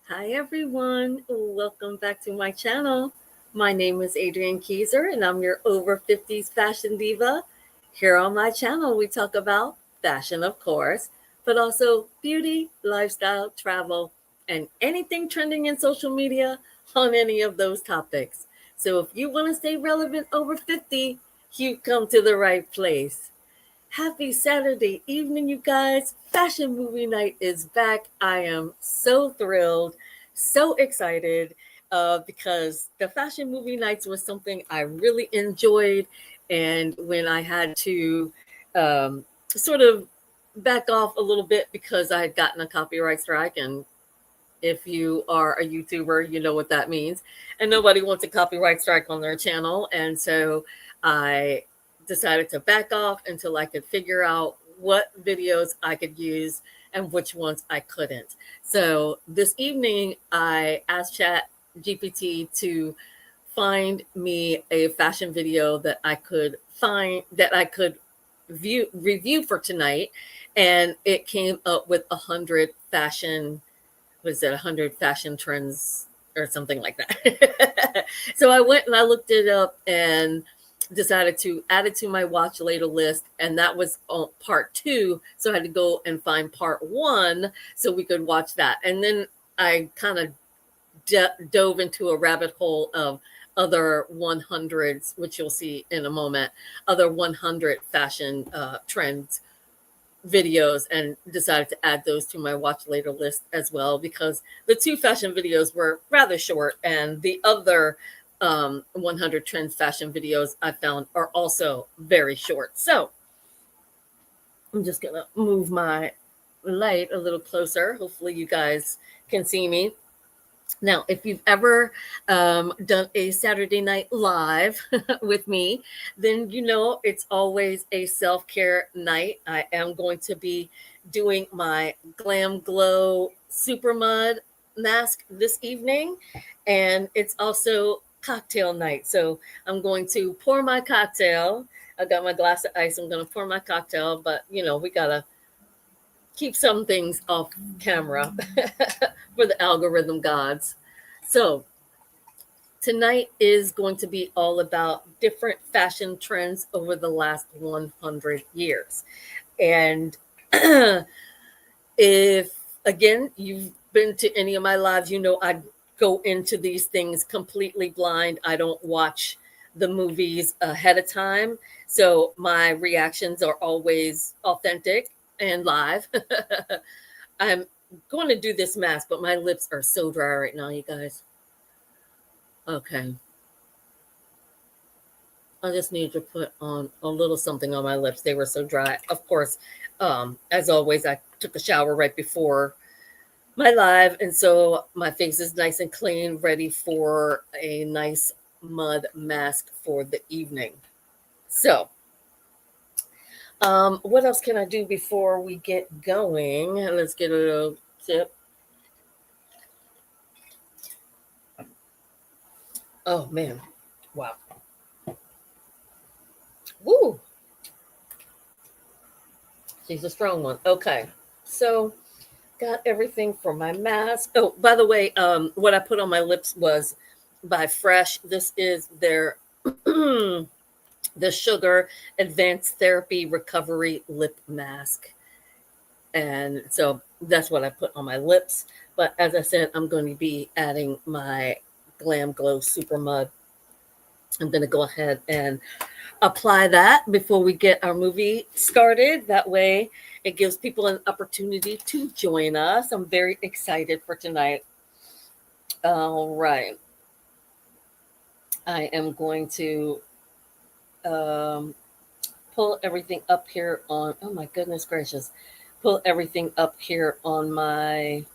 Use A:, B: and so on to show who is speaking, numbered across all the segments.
A: Hi everyone, welcome back to my channel. My name is Adrienne Keyser and I'm your over 50s fashion diva. Here on my channel we talk about fashion of course, but also beauty, lifestyle, travel, and anything trending in social media on any of those topics. So if you want to stay relevant over 50, you come to the right place. Happy Saturday evening, you guys. Fashion movie night is back. I am so thrilled, so excited because the fashion movie nights was something I really enjoyed. And when I had to sort of back off a little bit because I had gotten a copyright strike, and if you are a YouTuber, you know what that means. And nobody wants a copyright strike on their channel. And so I decided to back off until I could figure out what videos I could use and which ones I couldn't. So this evening, I asked Chat GPT to find me a fashion video that I could review for tonight. And it came up with 100 fashion was it 100 fashion trends or something like that. So I went and I looked it up and decided to add it to my watch later list. And that was part two. So I had to go and find part one so we could watch that. And then I kind of dove into a rabbit hole of other 100s, which you'll see in a moment, other 100 fashion trends videos, and decided to add those to my watch later list as well because the two fashion videos were rather short and the other 100 trends fashion videos I found are also very short. So I'm just gonna move my light a little closer. Hopefully you guys can see me. Now, if you've ever done a Saturday Night Live with me, then you know it's always a self care night. I am going to be doing my Glam Glow Super Mud mask this evening, and it's also cocktail night. So I'm going to pour my cocktail. I got my glass of ice. I'm going to pour my cocktail, but you know, we got to keep some things off camera for the algorithm gods. So, tonight is going to be all about different fashion trends over the last 100 years. And if, again, you've been to any of my lives, you know I go into these things completely blind. I don't watch the movies ahead of time. So my reactions are always authentic and live. I'm going to do this mask, but my lips are so dry right now, you guys. Okay. I just need to put on a little something on my lips. They were so dry. Of course, as always, I took a shower right before my live, and so my face is nice and clean, ready for a nice mud mask for the evening. So, what else can I do before we get going? Let's get a little sip. Oh man, wow. Woo! She's a strong one. Okay, so got everything for my mask. Oh, by the way, what I put on my lips was by Fresh. This is their the Sugar Advanced Therapy Recovery Lip Mask. And so that's what I put on my lips. But as I said, I'm going to be adding my Glam Glow Super Mud. I'm going to go ahead and apply that before we get our movie started. That way, it gives people an opportunity to join us. I'm very excited for tonight. All right. I am going to um, pull everything up here on, oh my goodness gracious, pull everything up here on my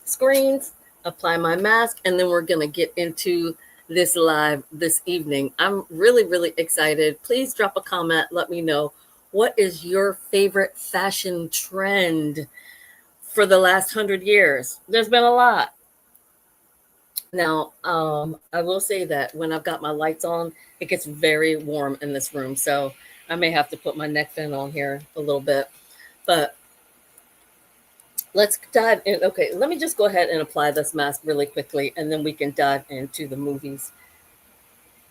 A: screens, apply my mask, and then we're going to get into this live this evening. I'm really, really excited. Please drop a comment. Let me know what is your favorite fashion trend for the last 100 years. There's been a lot. Now, I will say that when I've got my lights on, it gets very warm in this room. So I may have to put my neck fan on here a little bit. But Let's dive in. Okay, let me just go ahead and apply this mask really quickly, and then we can dive into the movies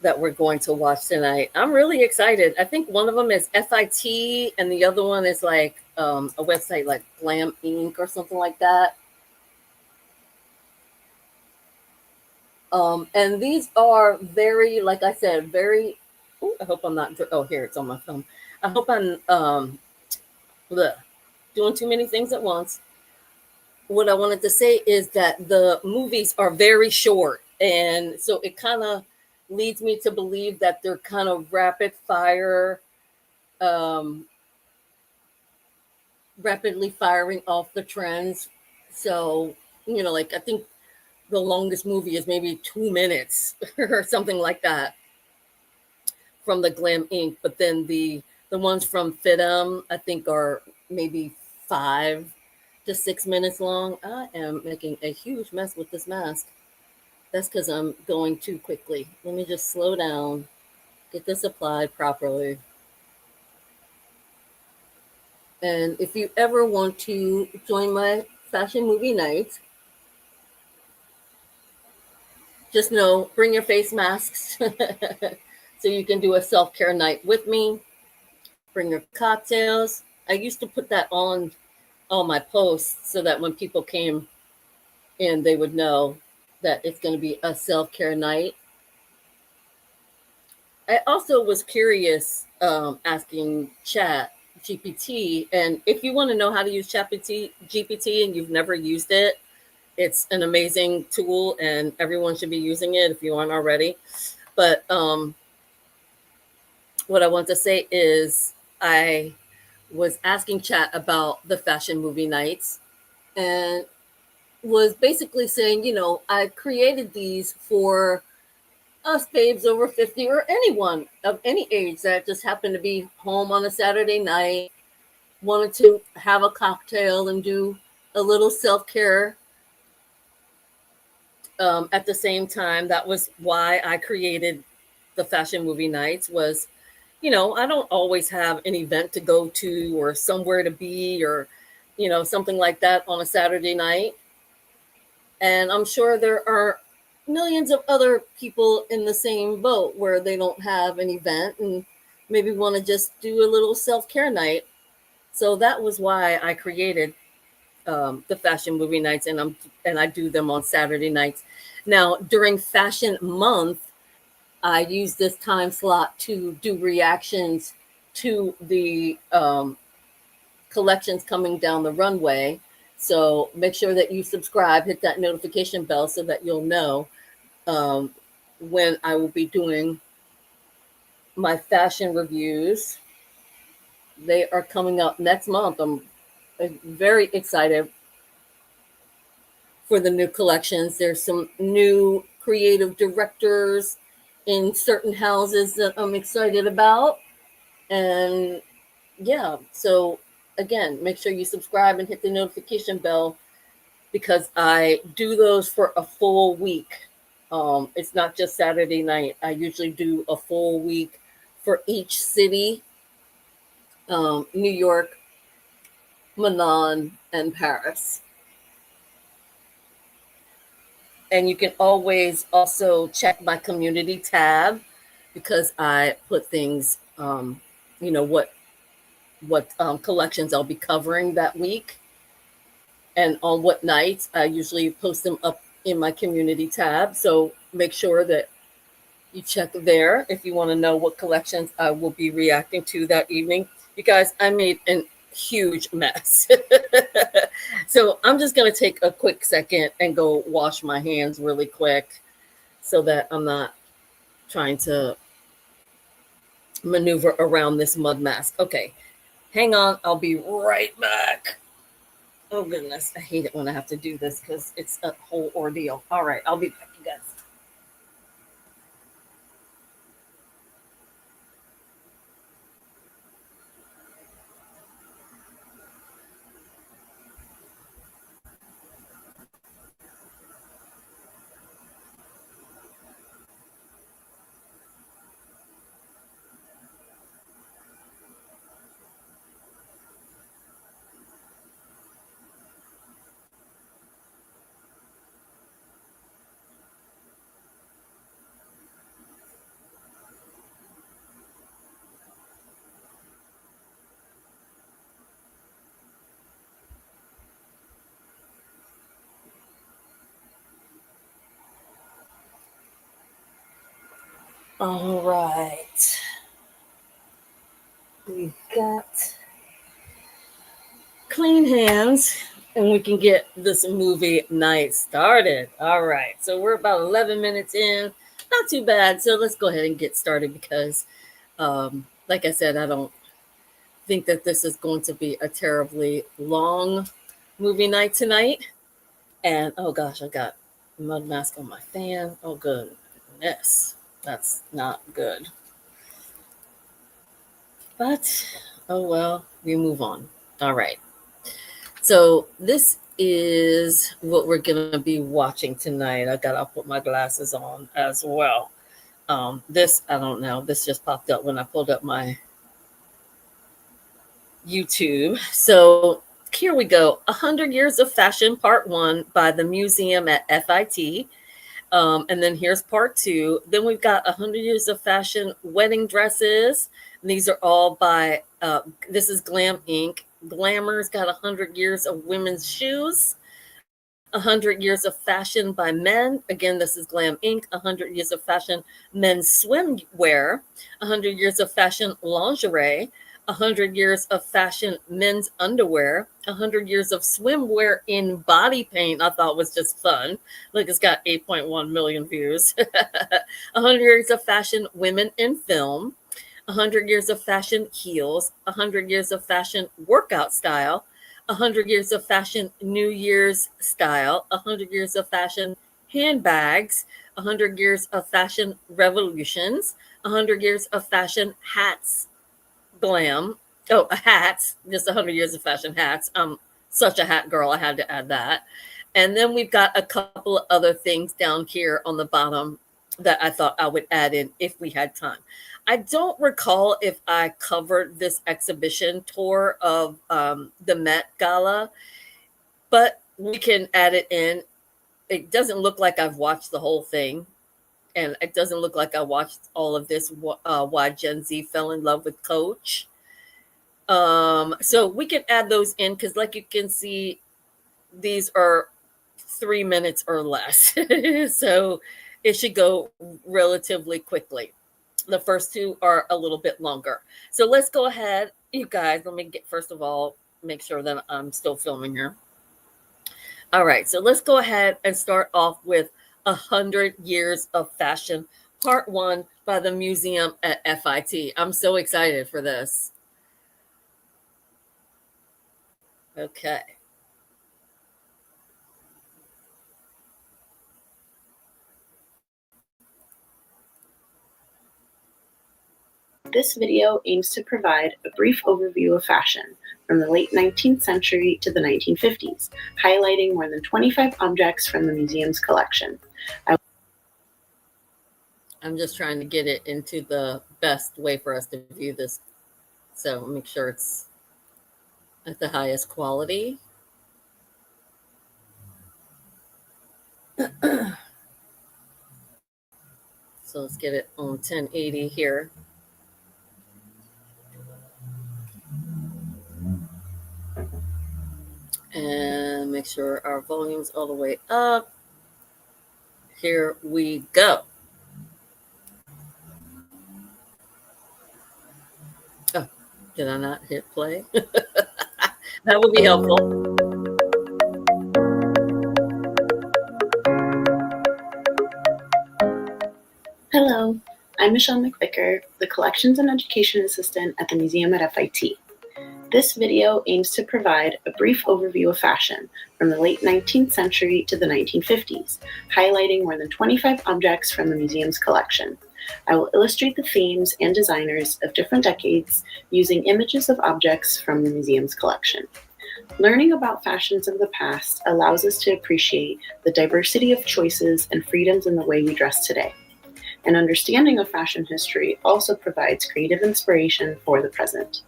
A: that we're going to watch tonight. I'm really excited. I think one of them is FIT, and the other one is like a website like Glam Inc. or something like that. And these are very, like I said, very. Ooh, I hope I'm not. Oh, here it's on my phone. I hope I'm bleh, doing too many things at once. What I wanted to say is that the movies are very short, and so it kind of leads me to believe that they're kind of rapid fire, um, rapidly firing off the trends. So, like I think the longest movie is maybe 2 minutes or something like that from the Glam Inc. But then the ones from Fitum, I think, are maybe 5 to 6 minutes long. I am making a huge mess with this mask. That's because I'm going too quickly. Let me just slow down, get this applied properly. And if you ever want to join my fashion movie night, just know, bring your face masks so you can do a self care night with me. Bring your cocktails. I used to put that on all my posts so that when people came in, they would know that it's going to be a self care night. I also was curious, asking Chat GPT, and if you want to know how to use Chat GPT and you've never used it, it's an amazing tool, and everyone should be using it if you aren't already. But what I want to say is, I was asking Chat about the fashion movie nights, and was basically saying, I created these for us babes over 50 or anyone of any age that just happened to be home on a Saturday night, wanted to have a cocktail and do a little self care at the same time. That was why I created the fashion movie nights. Was, I don't always have an event to go to or somewhere to be, or something like that on a Saturday night. And I'm sure there are millions of other people in the same boat where they don't have an event and maybe want to just do a little self care night. So that was why I created the fashion movie nights, and I do them on Saturday nights. Now during Fashion Month, I use this time slot to do reactions to the collections coming down the runway. So make sure that you subscribe, hit that notification bell so that you'll know um, when I will be doing my fashion reviews. They are coming up next month. I'm very excited for the new collections. There's some new creative directors in certain houses that I'm excited about. And yeah, so again, make sure you subscribe and hit the notification bell because I do those for a full week. It's not just Saturday night. I usually do a full week for each city: New York, Milan, and Paris. And you can always also check my community tab because I put things, what collections I'll be covering that week and on what nights. I usually post them up in my community tab. So make sure that you check there if you want to know what collections I will be reacting to that evening. You guys, I made an huge mess. So I'm just going to take a quick second and go wash my hands really quick so that I'm not trying to maneuver around this mud mask. Okay, hang on. I'll be right back. Oh, goodness. I hate it when I have to do this because it's a whole ordeal. All right, I'll be back, you guys. All right. We've got clean hands and we can get this movie night started. All right. So we're about 11 minutes in. Not too bad. So let's go ahead and get started because, like I said, I don't think that this is going to be a terribly long movie night tonight. And oh gosh, I got mud mask on my fan. Oh goodness. That's not good. But oh well, we move on. All right. So this is what we're gonna be watching tonight. I gotta put my glasses on as well. This I don't know. This just popped up when I pulled up my YouTube. So here we go. 100 Years of Fashion, Part 1 by the Museum at FIT. And then here's Part 2. Then we've got 100 Years of Fashion Wedding Dresses. And these are all by, this is Glam Inc. Glamour's got 100 Years of Women's Shoes. 100 Years of Fashion by Men. Again, this is Glam Inc. 100 Years of Fashion Men's Swimwear. 100 Years of Fashion Lingerie. 100 Years of Fashion Men's Underwear. 100 Years of Swimwear in Body Paint. I thought was just fun. Look, it's got 8.1 million views. 100 Years of Fashion Women in Film. 100 Years of Fashion Heels. 100 Years of Fashion Workout Style. 100 Years of Fashion New Year's Style. 100 Years of Fashion Handbags. 100 Years of Fashion Revolutions. 100 Years of Fashion Hats. Glam. Oh, hats. Just 100 Years of Fashion hats. I'm such a hat girl. I had to add that. And then we've got a couple of other things down here on the bottom that I thought I would add in if we had time. I don't recall if I covered this exhibition tour of the Met Gala, but we can add it in. It doesn't look like I've watched the whole thing. And it doesn't look like I watched all of this, why Gen Z fell in love with Coach. So we can add those in because like you can see, these are 3 minutes or less. So it should go relatively quickly. The first two are a little bit longer. So let's go ahead. You guys, let me get, first of all, make sure that I'm still filming here. All right, so let's go ahead and start off with 100 Years of Fashion, Part 1 by the Museum at FIT. I'm so excited for this. Okay.
B: This video aims to provide a brief overview of fashion from the late 19th century to the 1950s, highlighting more than 25 objects from the museum's collection.
A: I'm just trying to get it into the best way for us to view this. So make sure it's at the highest quality. So let's get it on 1080 here. And make sure our volume's all the way up. Here we go. Oh, did I not hit play? That would be helpful.
B: Hello, I'm Michelle McVicker, the Collections and Education Assistant at the Museum at FIT. This video aims to provide a brief overview of fashion from the late 19th century to the 1950s, highlighting more than 25 objects from the museum's collection. I will illustrate the themes and designers of different decades using images of objects from the museum's collection. Learning about fashions of the past allows us to appreciate the diversity of choices and freedoms in the way we dress today. An understanding of fashion history also provides creative inspiration for the present.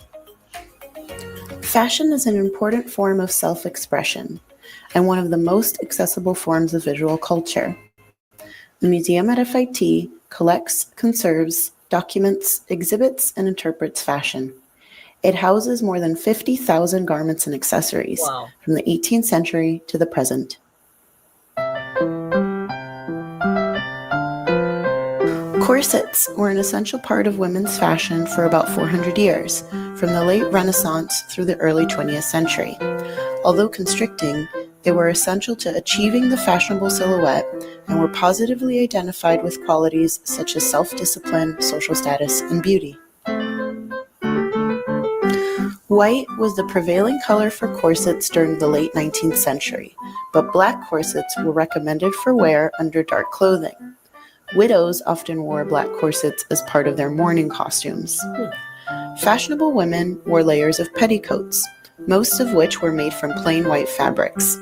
B: Fashion is an important form of self-expression and one of the most accessible forms of visual culture. The Museum at FIT collects, conserves, documents, exhibits, and interprets fashion. It houses more than 50,000 garments and accessories from the 18th century to the present. Corsets were an essential part of women's fashion for about 400 years, from the late Renaissance through the early 20th century. Although constricting, they were essential to achieving the fashionable silhouette and were positively identified with qualities such as self-discipline, social status, and beauty. White was the prevailing color for corsets during the late 19th century, but black corsets were recommended for wear under dark clothing. Widows often wore black corsets as part of their mourning costumes. Fashionable women wore layers of petticoats, most of which were made from plain white fabrics.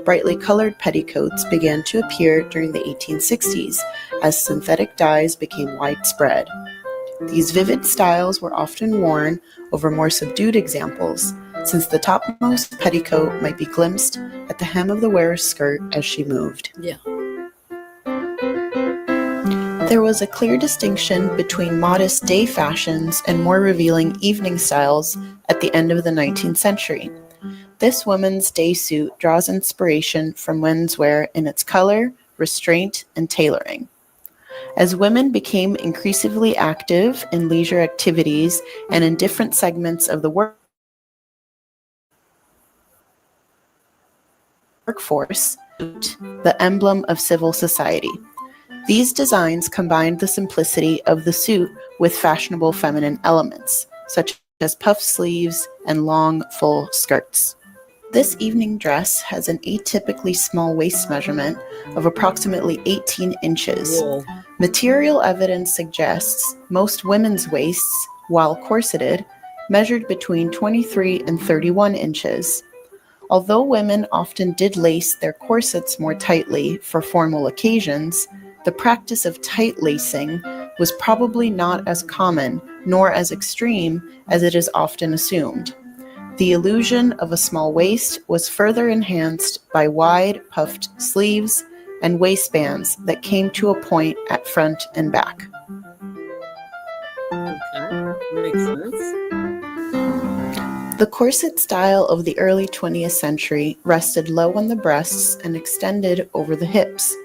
B: Brightly colored petticoats began to appear during the 1860s as synthetic dyes became widespread. These vivid styles were often worn over more subdued examples, since the topmost petticoat might be glimpsed at the hem of the wearer's skirt as she moved.
A: Yeah.
B: There was a clear distinction between modest day fashions and more revealing evening styles at the end of the 19th century. This woman's day suit draws inspiration from menswear in its color, restraint, and tailoring. As women became increasingly active in leisure activities and in different segments of the workforce, the emblem of civil society. These designs combined the simplicity of the suit with fashionable feminine elements, such as puff sleeves and long, full skirts. This evening dress has an atypically small waist measurement of approximately 18 inches.
A: Whoa.
B: Material evidence suggests most women's waists, while corseted, measured between 23 and 31 inches. Although women often did lace their corsets more tightly for formal occasions, the practice of tight lacing was probably not as common nor as extreme as it is often assumed. The illusion of a small waist was further enhanced by wide, puffed sleeves and waistbands that came to a point at front and back.
A: Okay, makes sense.
B: The corset style of the early 20th century rested low on the breasts and extended over the hips.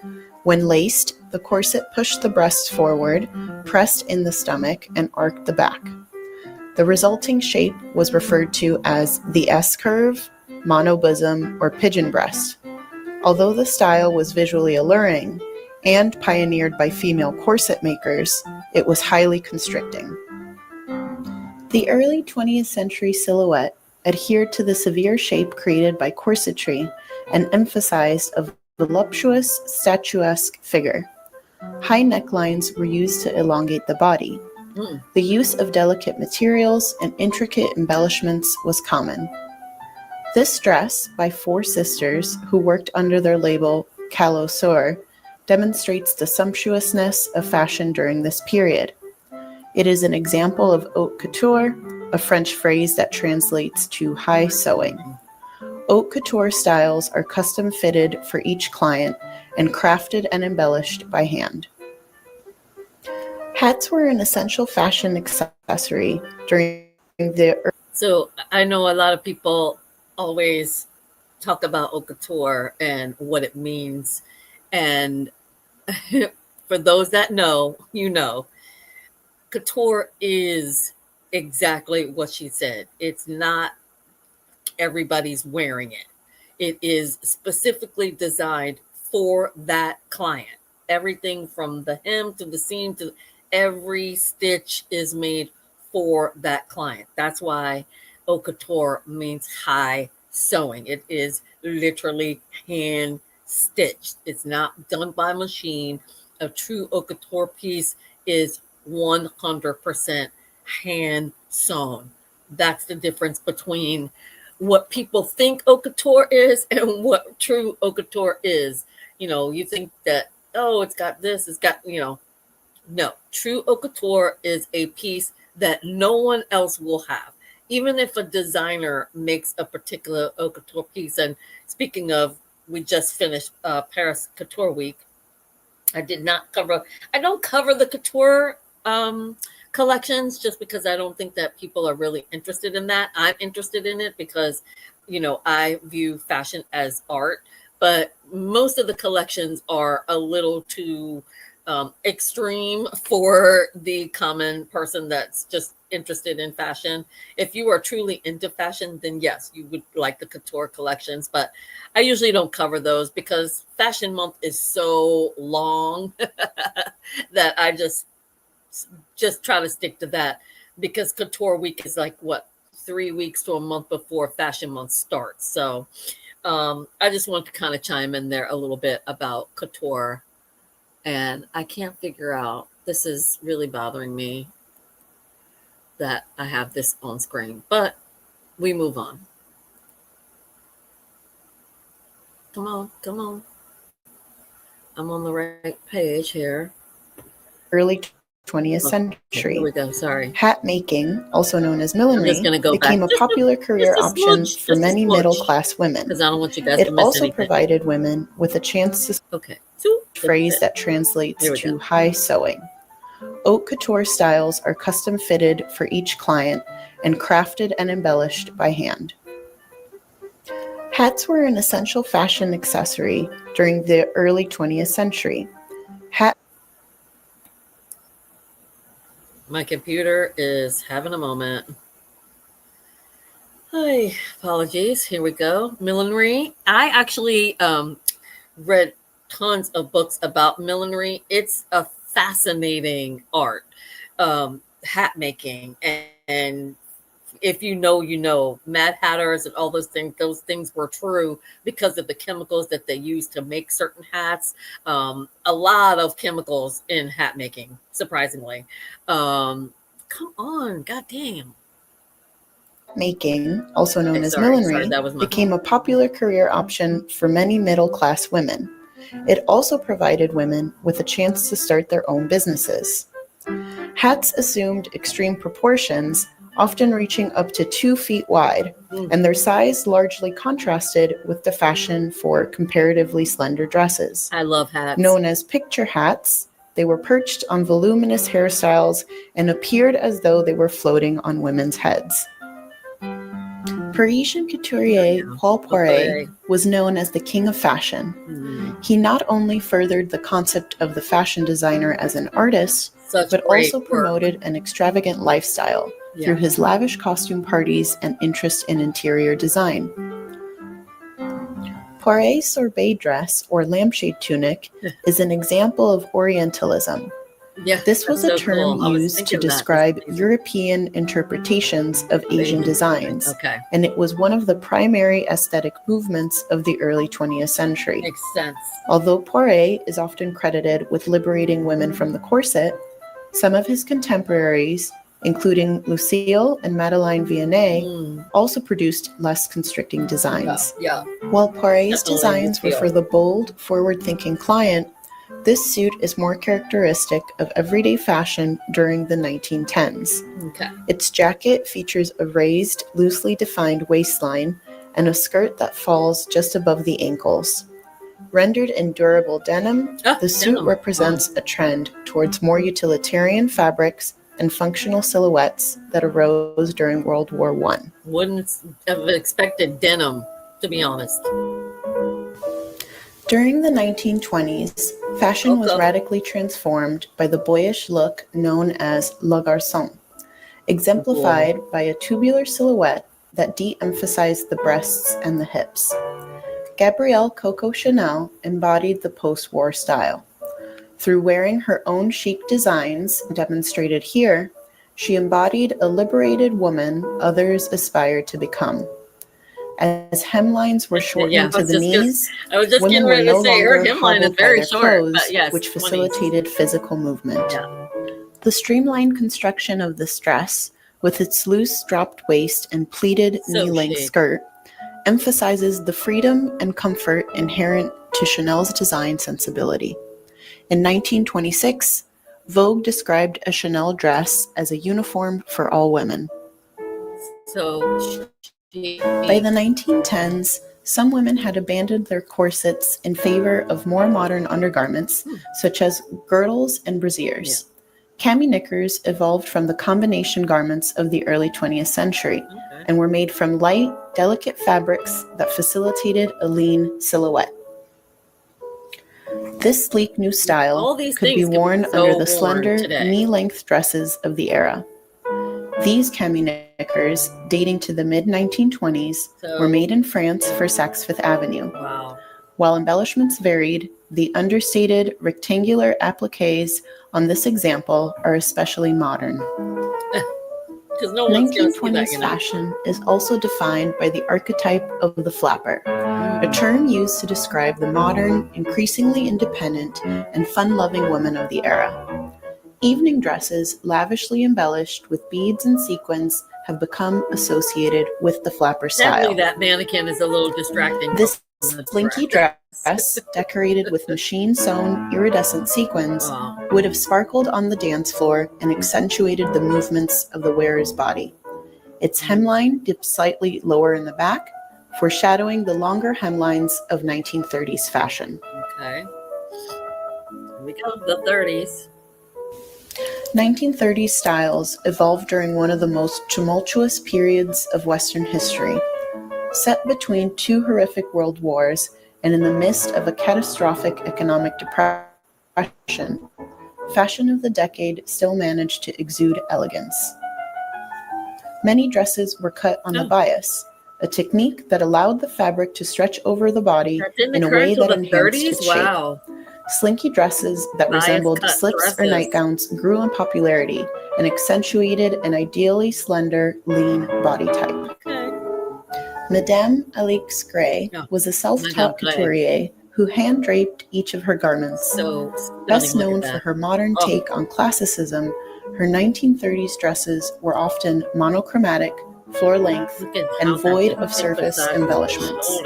B: When laced, the corset pushed the breasts forward, pressed in the stomach, and arched the back. The resulting shape was referred to as the S-curve, monobosom, or pigeon breast. Although the style was visually alluring and pioneered by female corset makers, it was highly constricting. The early 20th century silhouette adhered to the severe shape created by corsetry and emphasized a voluptuous, statuesque figure. High necklines were used to elongate the body. The use of delicate materials and intricate embellishments was common. This dress, by four sisters who worked under their label Calo Sur, demonstrates the sumptuousness of fashion during this period. It is an example of haute couture, a French phrase that translates to high sewing. Haute couture styles are custom fitted for each client and crafted and embellished by hand. Hats were an essential fashion accessory during the.
A: So I know a lot of people always talk about haute couture and what it means. And for those that know, you know, couture is exactly what she said. It's not everybody's wearing it. It is specifically designed for that client. Everything from the hem to the seam to every stitch is made for that client. That's why haute couture means high sewing. It is literally hand stitched. It's not done by machine. A true haute couture piece is 100% hand sewn. That's the difference between what people think haute couture is and what true haute couture is. You know, you think that, oh, it's got this, it's got, you know, no. True haute couture is a piece that no one else will have. Even if a designer makes a particular haute couture piece, and speaking of, we just finished Paris Couture Week. I don't cover the couture collections just because I don't think that people are really interested in that. I'm interested in it because, you know, I view fashion as art, but most of the collections are a little too extreme for the common person that's just interested in fashion. If you are truly into fashion, then yes, you would like the couture collections. But I usually don't cover those because Fashion Month is so long that I just try to stick to that, because Couture Week is like what, 3 weeks to a month before Fashion Month starts. So I just want to kind of chime in there a little bit about couture. And I can't figure out, this is really bothering me that I have this on screen, but we move on. Come on, come on. I'm on the right page here.
C: Early 20th
A: Here
C: century.
A: we go. Sorry.
C: Hat making, also known as
A: I'm
C: millinery,
A: just going to go
C: became
A: back
C: a popular career
A: just a
C: option
A: smudge,
C: for
A: just a
C: many
A: smudge,
C: middle-class women.
A: because I don't want you guys
C: It
A: to miss
C: also
A: anything.
C: provided women with a chance to
A: Okay. So,
C: phrase that translates
A: Here we
C: to
A: go.
C: high sewing. Haute couture styles are custom fitted for each client and crafted and embellished by hand. Hats were an essential fashion accessory during the early 20th century.
A: My computer is having a moment. Hi, apologies. Here we go. Millinery. I actually read tons of books about millinery. It's a fascinating art, hat making, and if you know, you know, Mad Hatters and all those things were true because of the chemicals that they used to make certain hats. A lot of chemicals in hat making, surprisingly. Come on, goddamn.
C: Making, also known
A: Okay,
C: as
A: sorry,
C: millinery,
A: that was my
C: became a popular career option for many middle-class women. It also provided women with a chance to start their own businesses. Hats assumed extreme proportions, often reaching up to 2 feet wide, and their size largely contrasted with the fashion for comparatively slender dresses.
A: I love hats.
C: Known as picture hats, they were perched on voluminous hairstyles and appeared as though they were floating on women's heads. Parisian couturier Paul Poiret was known as the king of fashion. He not only furthered the concept of the fashion designer as an artist, but also promoted an extravagant lifestyle through his lavish costume parties and interest in interior design. Poiret's sorbet dress, or lampshade tunic, is an example of Orientalism. This was a term used to describe European interpretations of Asian designs, and it was one of the primary aesthetic movements of the early 20th century.
A: Makes sense.
C: Although Poiret is often credited with liberating women from the corset, some of his contemporaries, including Lucille and Madeleine Vianney, also produced less constricting designs. While Poiret's designs were for the bold, forward-thinking client, this suit is more characteristic of everyday fashion during the 1910s. Its jacket features a raised, loosely defined waistline and a skirt that falls just above the ankles. Rendered in durable denim, the suit represents a trend towards more utilitarian fabrics and functional silhouettes that arose during World War I.
A: Wouldn't have expected denim, to be honest.
C: During the 1920s, fashion was radically transformed by the boyish look known as le garçon, exemplified by a tubular silhouette that de-emphasized the breasts and the hips. Gabrielle Coco Chanel embodied the post-war style. Through wearing her own chic designs, demonstrated here, she embodied a liberated woman others aspired to become. As hemlines were shortened to the knees, women were no longer hobbled by their clothes, which facilitated physical movement. The streamlined construction of this dress, with its loose dropped waist and pleated knee-length skirt, emphasizes the freedom and comfort inherent to Chanel's design sensibility. In 1926, Vogue described a Chanel dress as a uniform for all women. By the 1910s, some women had abandoned their corsets in favor of more modern undergarments, such as girdles and brassieres. Cami knickers evolved from the combination garments of the early 20th century and were made from light, delicate fabrics that facilitated a lean silhouette. This sleek new style
A: All these
C: could be
A: things can be
C: worn
A: so
C: under the
A: worn
C: slender,
A: today.
C: knee-length dresses of the era. These cami knickers, dating to the mid-1920s, were made in France for Saks Fifth Avenue.
A: Wow.
C: While embellishments varied, the understated rectangular appliques on this example are especially modern.
A: Because no one's going to see that,
C: 1920s fashion is also defined by the archetype of the flapper, a term used to describe the modern, increasingly independent, and fun-loving woman of the era. Evening dresses, lavishly embellished with beads and sequins, have become associated with the flapper style.
A: Sadly, that mannequin is a little distracting.
C: This slinky dress, decorated with machine-sewn iridescent sequins, would have sparkled on the dance floor and accentuated the movements of the wearer's body. Its hemline dipped slightly lower in the back, foreshadowing the longer hemlines of 1930s fashion.
A: Okay. Here we go, the 30s.
C: 1930s styles evolved during one of the most tumultuous periods of Western history. Set between two horrific world wars and in the midst of a catastrophic economic depression, fashion of the decade still managed to exude elegance. Many dresses were cut on the bias, a technique that allowed the fabric to stretch over the body in a way that enhanced its shape.
A: Wow.
C: Slinky dresses that resembled slips or nightgowns grew in popularity and accentuated an ideally slender, lean body type.
A: Okay.
C: Madame Alix Gray was a self-taught couturier who hand-draped each of her garments. Best known for her modern take on classicism, her 1930s dresses were often monochromatic, floor-length, and void of surface embellishments.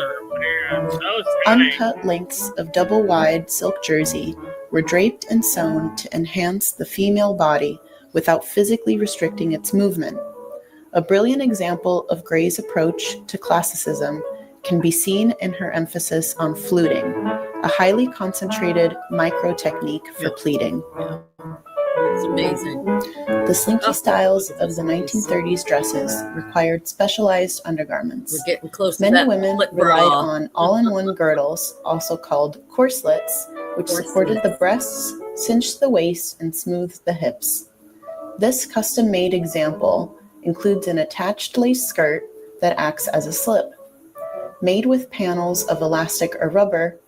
C: Uncut lengths of double-wide silk jersey were draped and sewn to enhance the female body without physically restricting its movement. A brilliant example of Gray's approach to classicism can be seen in her emphasis on fluting, a highly concentrated micro technique for pleating.
A: It's amazing.
C: The slinky styles of the 1930s dresses required specialized undergarments.
A: We're getting close to
C: Many
A: that
C: women
A: flip
C: relied
A: bra.
C: on all-in-one girdles, also called corselets, which supported the breasts, cinched the waist, and smoothed the hips. This custom-made example includes an attached lace skirt that acts as a slip. Made with panels of elastic or rubber,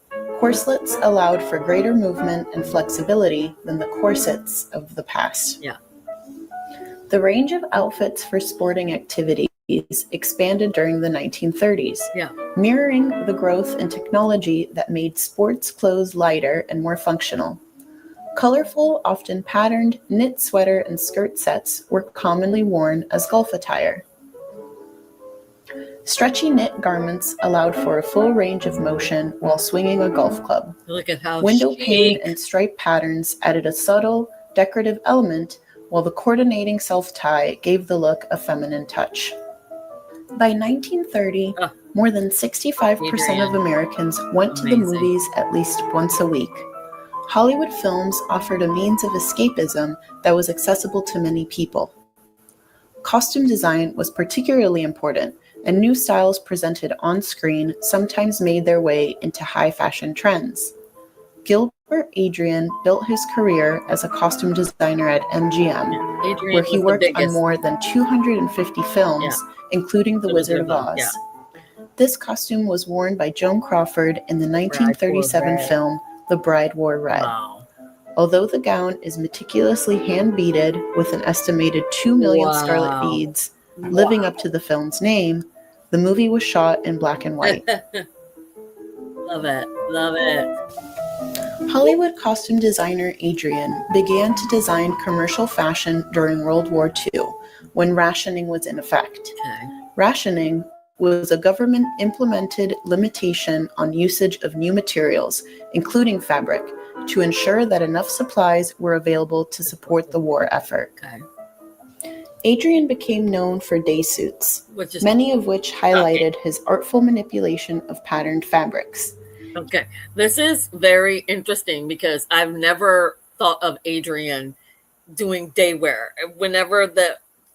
C: corselets allowed for greater movement and flexibility than the corsets of the past.
A: Yeah.
C: The range of outfits for sporting activities expanded during the 1930s, mirroring the growth in technology that made sports clothes lighter and more functional. Colorful, often patterned knit sweater and skirt sets were commonly worn as golf attire. Stretchy knit garments allowed for a full range of motion while swinging a golf club.
A: Look at how
C: Window
A: chic.
C: pane and stripe patterns added a subtle, decorative element, while the coordinating self-tie gave the look a feminine touch. By 1930, more than 65% of Americans went to the movies at least once a week. Hollywood films offered a means of escapism that was accessible to many people. Costume design was particularly important, and new styles presented on screen sometimes made their way into high fashion trends. Gilbert Adrian built his career as a costume designer at MGM, where he worked on more than 250 films, including The Wizard of Oz. This costume was worn by Joan Crawford in the 1937 film The Bride Wore Red.
A: Wow.
C: Although the gown is meticulously hand-beaded with an estimated 2 million scarlet beads, living up to the film's name, the movie was shot in black and white.
A: Love it. Love it.
C: Hollywood costume designer Adrian began to design commercial fashion during World War II, when rationing was in effect. Rationing was a government-implemented limitation on usage of new materials, including fabric, to ensure that enough supplies were available to support the war effort. Adrian became known for day suits, many of which highlighted his artful manipulation of patterned fabrics.
A: Okay, this is very interesting because I've never thought of Adrian doing day wear.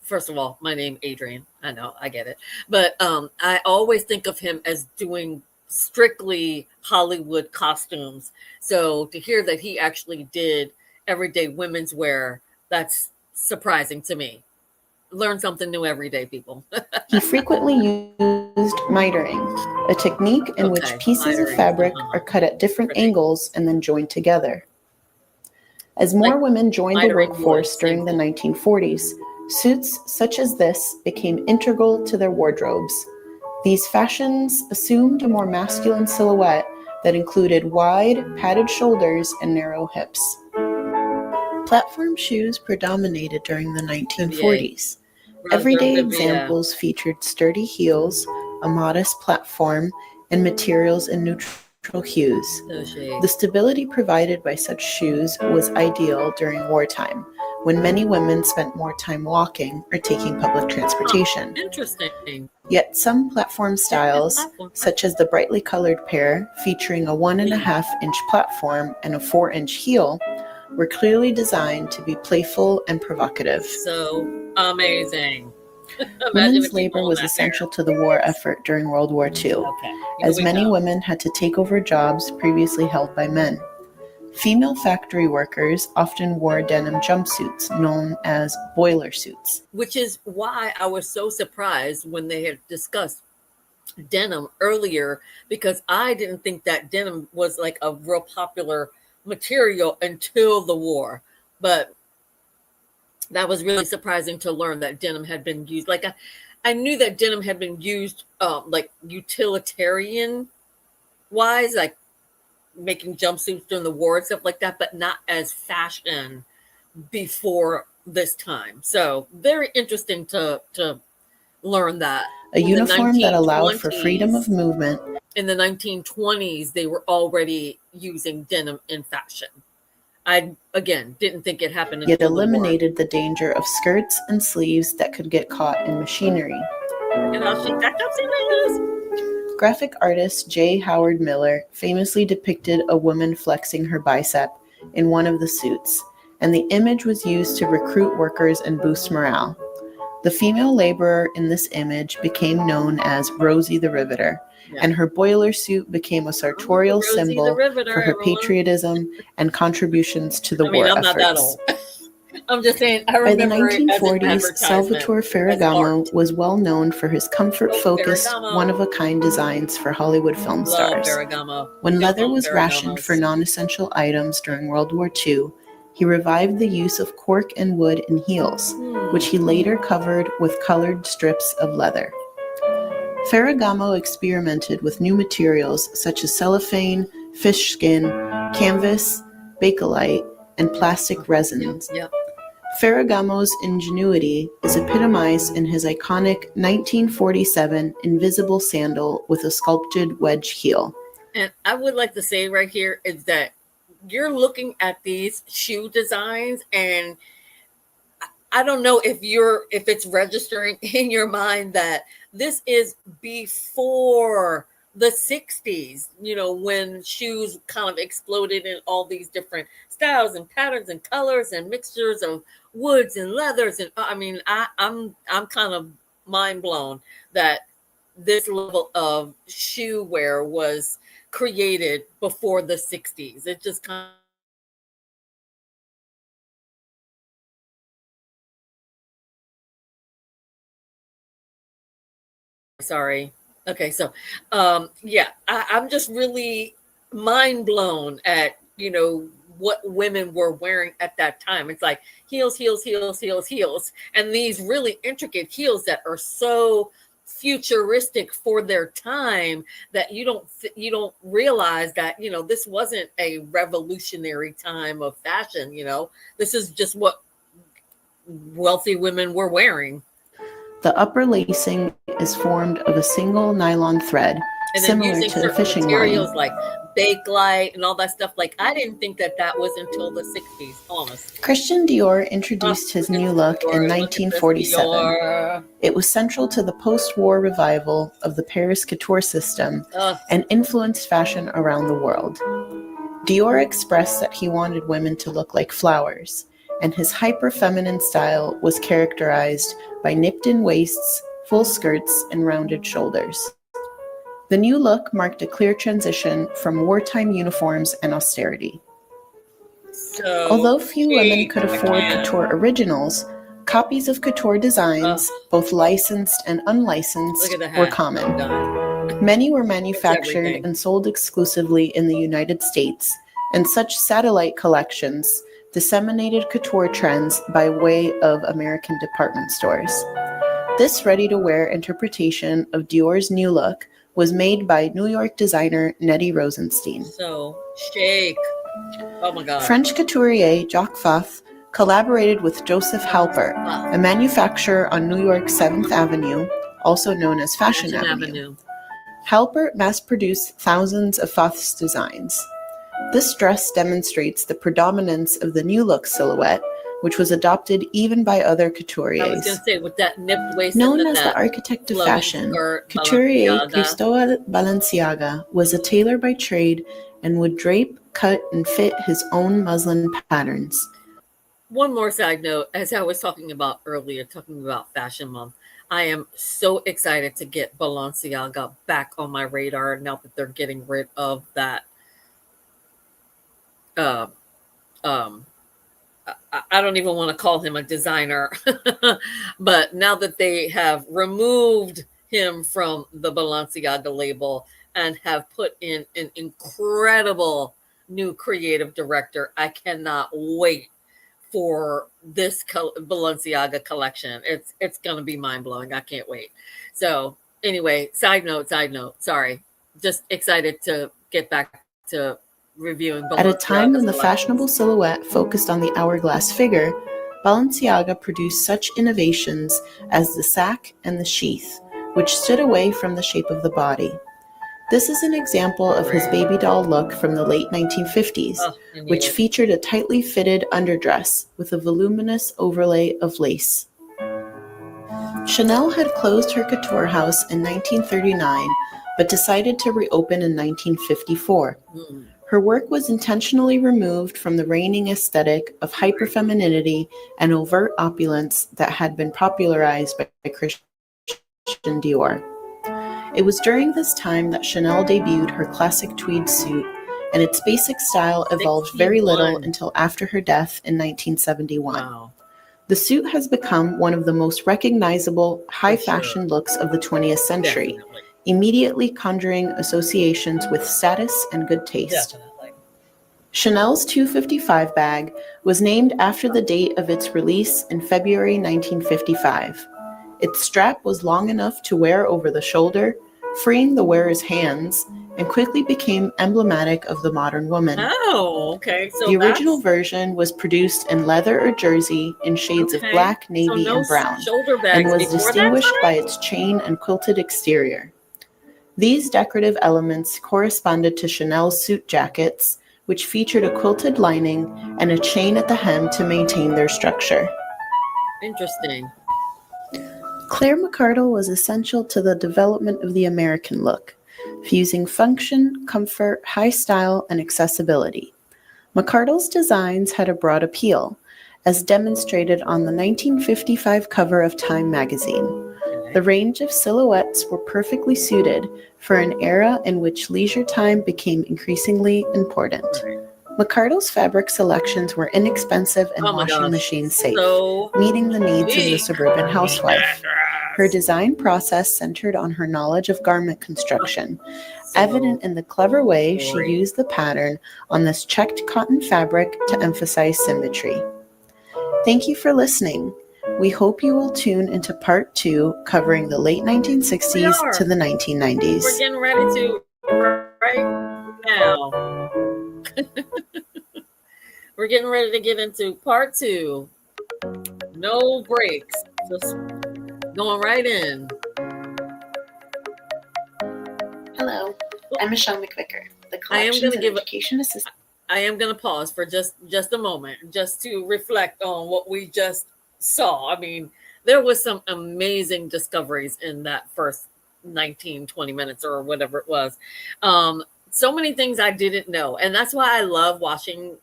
A: First of all, my name Adrian. I know, I get it. But I always think of him as doing strictly Hollywood costumes. So to hear that he actually did everyday women's wear, that's surprising to me. Learn something new every day, people.
C: He frequently used mitering, a technique in which
A: Okay,
C: pieces of
A: mitering,
C: fabric are cut at different
A: Pretty.
C: angles and then joined together. As more
A: Like
C: women joined the
A: mitering
C: workforce
A: wood,
C: during the
A: same
C: 1940s, suits such as this became integral to their wardrobes. These fashions assumed a more masculine silhouette that included wide, padded shoulders and narrow hips. Platform shoes predominated during the 1940s. Everyday examples featured sturdy heels, a modest platform, and materials in neutral hues. The stability provided by such shoes was ideal during wartime, when many women spent more time walking or taking public transportation.
A: Interesting.
C: Yet some platform styles, such as the brightly colored pair featuring a 1.5-inch platform and a 4-inch heel, were clearly designed to be playful and provocative.
A: So amazing.
C: Women's labor was essential to the war effort during World War II, as many women had to take over jobs previously held by men. Female factory workers often wore denim jumpsuits known as boiler suits.
A: Which is why I was so surprised when they had discussed denim earlier, because I didn't think that denim was like a real popular material until the war. But that was really surprising to learn that denim had been used. Like I knew that denim had been used like utilitarian wise, like making jumpsuits during the war and stuff like that, but not as fashion before this time. So very interesting to learn that.
C: A uniform that allowed for freedom of movement.
A: In the 1920s, they were already using denim in fashion. I, again, didn't think it happened until
C: yet eliminated the danger of skirts and sleeves that could get caught in machinery.
A: And I'll shake that up, see what it is.
C: Graphic artist J. Howard Miller famously depicted a woman flexing her bicep in one of the suits, and the image was used to recruit workers and boost morale. The female laborer in this image became known as Rosie the Riveter, and her boiler suit became a sartorial symbol for her patriotism and contributions to the war
A: I'm
C: efforts.
A: not that old. I'm just saying, I
C: By the
A: remember
C: 1940s, Salvatore Ferragamo was well known for his comfort-focused, one-of-a-kind designs for Hollywood film stars. When leather was rationed for non-essential items during World War II, he revived the use of cork and wood in heels, which he later covered with colored strips of leather. Ferragamo experimented with new materials such as cellophane, fish skin, canvas, bakelite, and plastic resins. Ferragamo's ingenuity is epitomized in his iconic 1947 invisible sandal with a sculpted wedge heel.
A: And I would like to say right here is that you're looking at these shoe designs, and I don't know if it's registering in your mind that this is before the 60s, when shoes kind of exploded in all these different styles and patterns and colors and mixtures of woods and leathers. And I'm kind of mind blown that this level of shoe wear was created before the 60s. It just kind of, sorry. Okay, so I'm just really mind blown at what women were wearing at that time. It's like heels, heels, heels, heels, heels, and these really intricate heels that are so futuristic for their time that you don't realize that this wasn't a revolutionary time of fashion. This is just what wealthy women were wearing.
C: The upper lacing is formed of a single nylon thread, similar to a fishing
A: materials
C: line.
A: Like bakelite and all that stuff. Like I didn't think that was until the 60s, almost.
C: Christian Dior introduced his new look in 1947. It was central to the post-war revival of the Paris couture system and influenced fashion around the world. Dior expressed that he wanted women to look like flowers, and his hyper-feminine style was characterized by nipped-in waists, full skirts, and rounded shoulders. The new look marked a clear transition from wartime uniforms and austerity.
A: So,
C: Although few women
A: chic
C: could afford
A: again.
C: couture originals, copies of couture designs, both licensed and unlicensed,
A: Look at the
C: were
A: hat.
C: common.
A: Done.
C: Many were manufactured
A: everything.
C: and sold exclusively in the United States, and such satellite collections disseminated couture trends by way of American department stores. This ready-to-wear interpretation of Dior's new look was made by New York designer Nettie Rosenstein.
A: So chic. Oh my God.
C: French couturier Jacques Fath collaborated with Joseph Halpert, a manufacturer on New York's 7th Avenue, also known as Fashion Avenue. Halpert mass-produced thousands of Fath's designs. This dress demonstrates the predominance of the new look silhouette, which was adopted even by other couturiers.
A: I was going to say, with that nipped waist.
C: Known as the architect of fashion, couturier Cristóbal Balenciaga was a tailor by trade and would drape, cut, and fit his own muslin patterns.
A: One more side note, as I was talking about earlier, talking about Fashion Month, I am so excited to get Balenciaga back on my radar now that they're getting rid of that. I don't even want to call him a designer, but now that they have removed him from the Balenciaga label and have put in an incredible new creative director, I cannot wait for this Balenciaga collection. It's going to be mind-blowing. I can't wait. So anyway, side note, sorry. Just excited to get back to reviewing Balenciaga's
C: At a time when the
A: collections.
C: fashionable silhouette focused on the hourglass figure, Balenciaga produced such innovations as the sack and the sheath, which stood away from the shape of the body. This is an example of his baby doll look from the late 1950s, which featured a tightly fitted underdress with a voluminous overlay of lace. Chanel had closed her couture house in 1939, but decided to reopen in 1954. Her work was intentionally removed from the reigning aesthetic of hyperfemininity and overt opulence that had been popularized by Christian Dior. It was during this time that Chanel debuted her classic tweed suit, and its basic style evolved very little until after her death in 1971.
A: Wow.
C: The suit has become one of the most recognizable high fashion looks of the 20th century,
A: Definitely.
C: immediately conjuring associations with status and good taste.
A: Definitely.
C: Chanel's 255 bag was named after the date of its release in February 1955. Its strap was long enough to wear over the shoulder, freeing the wearer's hands, and quickly became emblematic of the modern woman.
A: Oh, okay. So
C: The original version was produced in leather or jersey in shades of black, navy, and brown, and was distinguished by its chain and quilted exterior. These decorative elements corresponded to Chanel's suit jackets, which featured a quilted lining and a chain at the hem to maintain their structure.
A: Interesting.
C: Claire McCardell was essential to the development of the American look, fusing function, comfort, high style, and accessibility. McCardell's designs had a broad appeal, as demonstrated on the 1955 cover of Time magazine. The range of silhouettes were perfectly suited for an era in which leisure time became increasingly important. McCardell's fabric selections were inexpensive and washing machine safe, meeting the needs of the suburban housewife. Her design process centered on her knowledge of garment construction, evident in the clever way she used the pattern on this checked cotton fabric to emphasize symmetry. Thank you for listening. We hope you will tune into part 2 covering the late 1960s to the 1990s.
A: We're getting ready to right now. We're getting ready to get into part 2. No breaks. Just going right in.
B: Hello, I'm Michelle McVicker, the Collections and Education Assistant.
A: I am going to pause for just a moment, just to reflect on what we just saw. I mean, there was some amazing discoveries in that first 19-20 minutes or whatever it was. So many things I didn't know, and that's why I love watching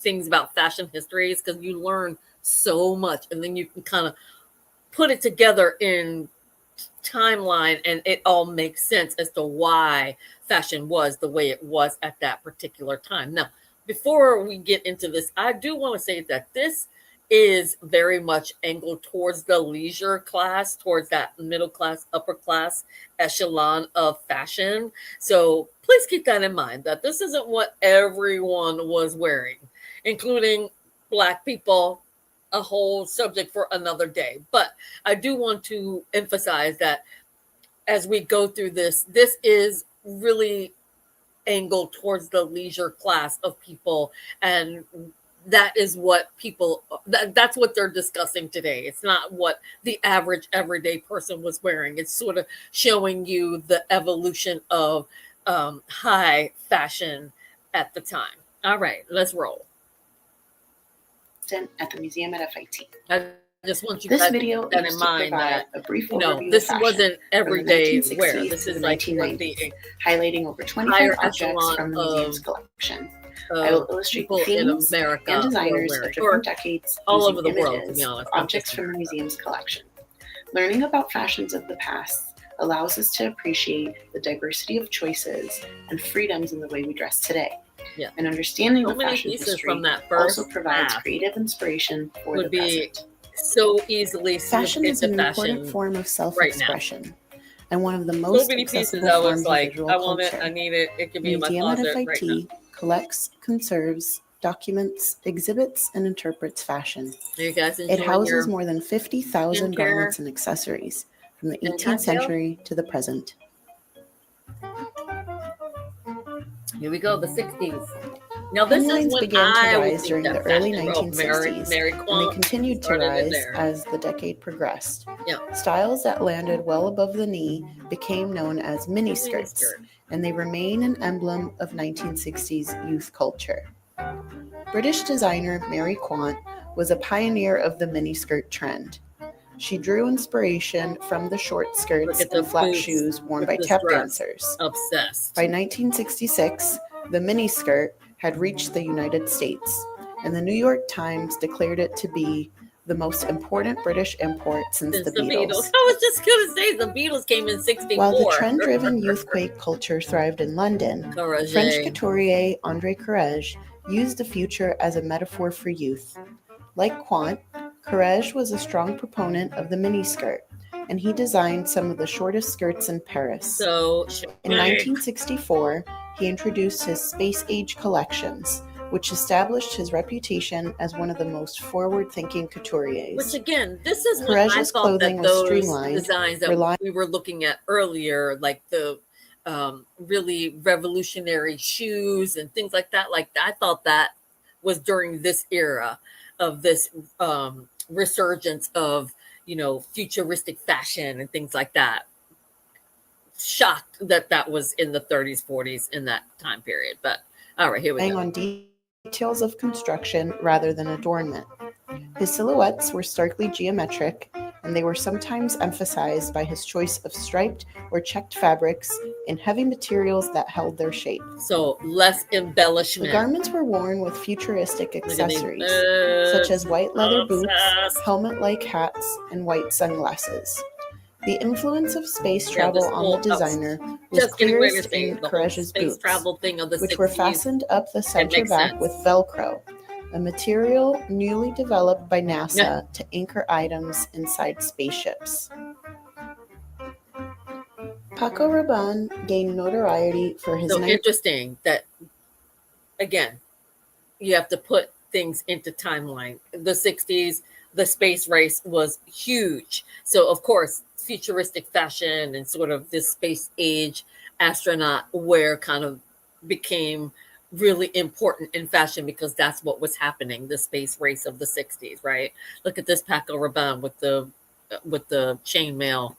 A: things about fashion histories, because you learn so much, and then you can kind of put it together in timeline, and it all makes sense as to why fashion was the way it was at that particular time. Now, before we get into this, I do want to say that this is very much angled towards the leisure class, towards that middle class, upper class echelon of fashion. So please keep that in mind, that this isn't what everyone was wearing, including Black people, a whole subject for another day. But I do want to emphasize that as we go through this, this is really angled towards the leisure class of people, and that is what that's what they're discussing today. It's not what the average everyday person was wearing. It's sort of showing you the evolution of high fashion at the time. All right, let's roll.
B: At the museum at FIT.
A: I just want you
B: This
A: guys to
B: video
A: keep that
B: aims
A: in
B: to
A: mind
B: provide
A: that
B: a brief
A: you know
B: overview
A: this
B: of fashion
A: wasn't everyday
B: 1960s
A: wear. This
B: to
A: is
B: the
A: like
B: 1990s,
A: the
B: highlighting over 25
A: higher
B: objects
A: echelon
B: from the museum's collection. I
A: of
B: will illustrate
A: people
B: the
A: in
B: themes
A: America
B: and
A: were
B: designers
A: wearing,
B: of
A: or
B: different decades
A: all
B: using
A: over the world, to
B: images
A: be honest,
B: or
A: not
B: objects
A: just
B: from the
A: America.
B: museum's collection. Learning about fashions of the past allows us to appreciate the diversity of choices and freedoms in the way we dress today.
A: Yeah.
B: And understanding
A: So
B: of
A: many
B: fashion
A: pieces
B: history
A: from that first
B: also provides
A: half
B: creative inspiration for the
A: would be
B: present.
A: so easily
C: Fashion is
A: into
C: an important
A: fashion
C: form of
A: right now.
C: self-expression and one of the
A: So
C: most
A: many pieces
C: accessible
A: I was
C: forms of
A: like,
C: visual
A: I want it, I
C: culture.
A: need it, it could
C: The
A: be in my
C: Museum at
A: closet right now.
C: FIT collects, conserves, documents, exhibits, and interprets fashion.
A: Are you guys
C: It
A: enjoying
C: houses
A: your
C: more than 50,000
A: skincare
C: garments and accessories from the
A: and
C: 18th
A: cocktail?
C: century to the present.
A: Here we go, the 60s. Now this is
C: Hemlines
A: when
C: began to
A: I would
C: rise
A: think
C: during the
A: that
C: early
A: fashion, oh, Mary
C: 1960s, and they
A: Quant
C: continued to
A: started in
C: rise
A: there.
C: as the decade progressed.
A: Yeah.
C: Styles that landed well above the knee became known as miniskirts,
A: Miniskirt.
C: and they remain an emblem of 1960s youth culture. British designer Mary Quant was a pioneer of the miniskirt trend. She drew inspiration from the short
A: Look
C: skirts
A: at the
C: and flat
A: boots
C: shoes worn
A: with
C: by
A: this
C: tap
A: dress.
C: dancers.
A: Obsessed.
C: By 1966, the miniskirt had reached the United States, and the New York Times declared it to be the most important British import since the Beatles.
A: I was just going to say the Beatles came in 64.
C: While the trend-driven youthquake culture thrived in London,
A: Courage.
C: French couturier André Courrèges used the future as a metaphor for youth. Like Quant, Courrèges was a strong proponent of the miniskirt, and he designed some of the shortest skirts in Paris.
A: So
C: In 1964, he introduced his Space Age collections, which established his reputation as one of the most forward-thinking couturiers.
A: which again, this is when I
C: Courrèges'
A: thought
C: clothing
A: that
C: was
A: those
C: streamlined,
A: designs that
C: relying-
A: we were looking at earlier, like the really revolutionary shoes and things like that, I thought that was during this era of this resurgence of, futuristic fashion and things like that. Shocked that that was in the 30s, 40s in that time period. But all right, here we go.
C: on details of construction rather than adornment. His silhouettes were starkly geometric, and they were sometimes emphasized by his choice of striped or checked fabrics in heavy materials that held their shape.
A: So less
C: The
A: embellishment.
C: garments were worn with futuristic
A: Look at these
C: accessories, such as white leather boots,
A: obsessed.
C: helmet-like hats, and white sunglasses. The influence of space
A: Yeah,
C: travel
A: this
C: on
A: whole-
C: the designer was
A: Just getting ready to
C: clearest
A: say
C: in
A: the whole
C: Courrèges'
A: space
C: boots,
A: travel thing of the
C: which
A: 60s.
C: were fastened up the center
A: makes
C: back
A: sense.
C: with Velcro, a material newly developed by NASA to anchor items inside spaceships. Paco Rabanne gained notoriety for his
A: So interesting that, again, you have to put things into timeline. The 60s, the space race was huge. So, of course, futuristic fashion and sort of this space age astronaut wear kind of became really important in fashion because that's what was happening, the space race of the 60s, right? Look at this Paco Rabanne with the chainmail.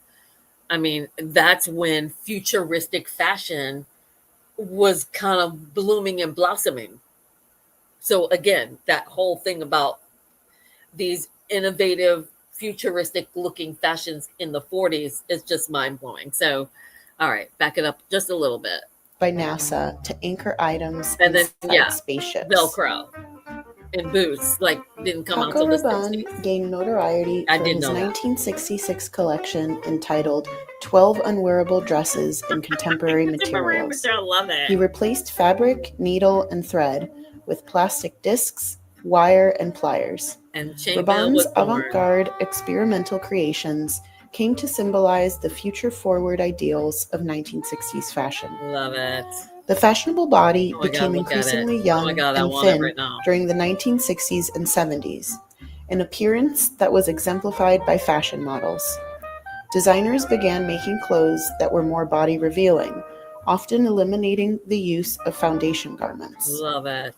A: I mean, that's when futuristic fashion was kind of blooming and blossoming. So again, that whole thing about these innovative, futuristic looking fashions in the 40s is just mind blowing. So, all right, back it up just a little bit.
C: by NASA to anchor items
A: And then,
C: inside
A: yeah,
C: spaceships.
A: Velcro. in boots, like didn't come out
C: Paco
A: till the
C: Rabanne
A: 60s.
C: gained notoriety
A: I
C: for
A: did
C: his
A: know that.
C: 1966 collection entitled 12 Unwearable Dresses in Contemporary Materials.
A: I love it.
C: He replaced fabric, needle, and thread with plastic discs, wire, and pliers.
A: And chainmail
C: Rabanne's
A: was born.
C: avant-garde experimental creations came to symbolize the future-forward ideals of 1960s fashion.
A: Love it.
C: The fashionable body
A: Oh my God,
C: became
A: look at it.
C: increasingly
A: Oh
C: young
A: my God, I
C: and
A: want it
C: thin
A: right now.
C: during the 1960s and 70s, an appearance that was exemplified by fashion models. Designers began making clothes that were more body revealing, often eliminating the use of foundation garments.
A: Love it.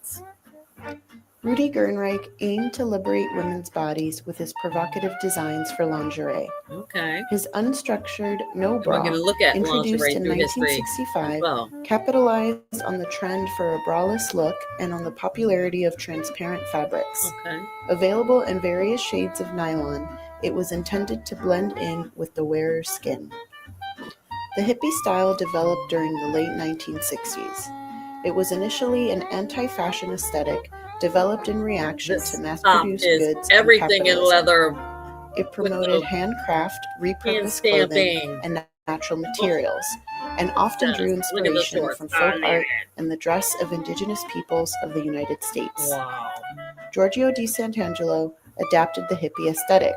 C: Rudi Gernreich aimed to liberate women's bodies with his provocative designs for lingerie.
A: Okay.
C: His unstructured no
A: We're
C: bra,
A: going to look at
C: introduced
A: lingerie
C: in
A: through history
C: 1965,
A: as well.
C: capitalized on the trend for a braless look and on the popularity of transparent fabrics.
A: Okay.
C: Available in various shades of nylon, it was intended to blend in with the wearer's skin. The hippie style developed during the late 1960s. It was initially an anti-fashion aesthetic developed in reaction
A: This
C: to
A: top
C: mass-produced
A: is
C: goods and
A: everything in
C: capitalism.
A: leather,
C: It promoted
A: the
C: handcraft,
A: hand
C: repurposed clothing,
A: stamping.
C: and natural materials, and often drew
A: Yes. Look at the
C: inspiration
A: shorts.
C: from
A: I
C: folk
A: love
C: art
A: it.
C: and the dress of indigenous peoples of the United States.
A: Wow.
C: Giorgio di Sant'Angelo adapted the hippie aesthetic,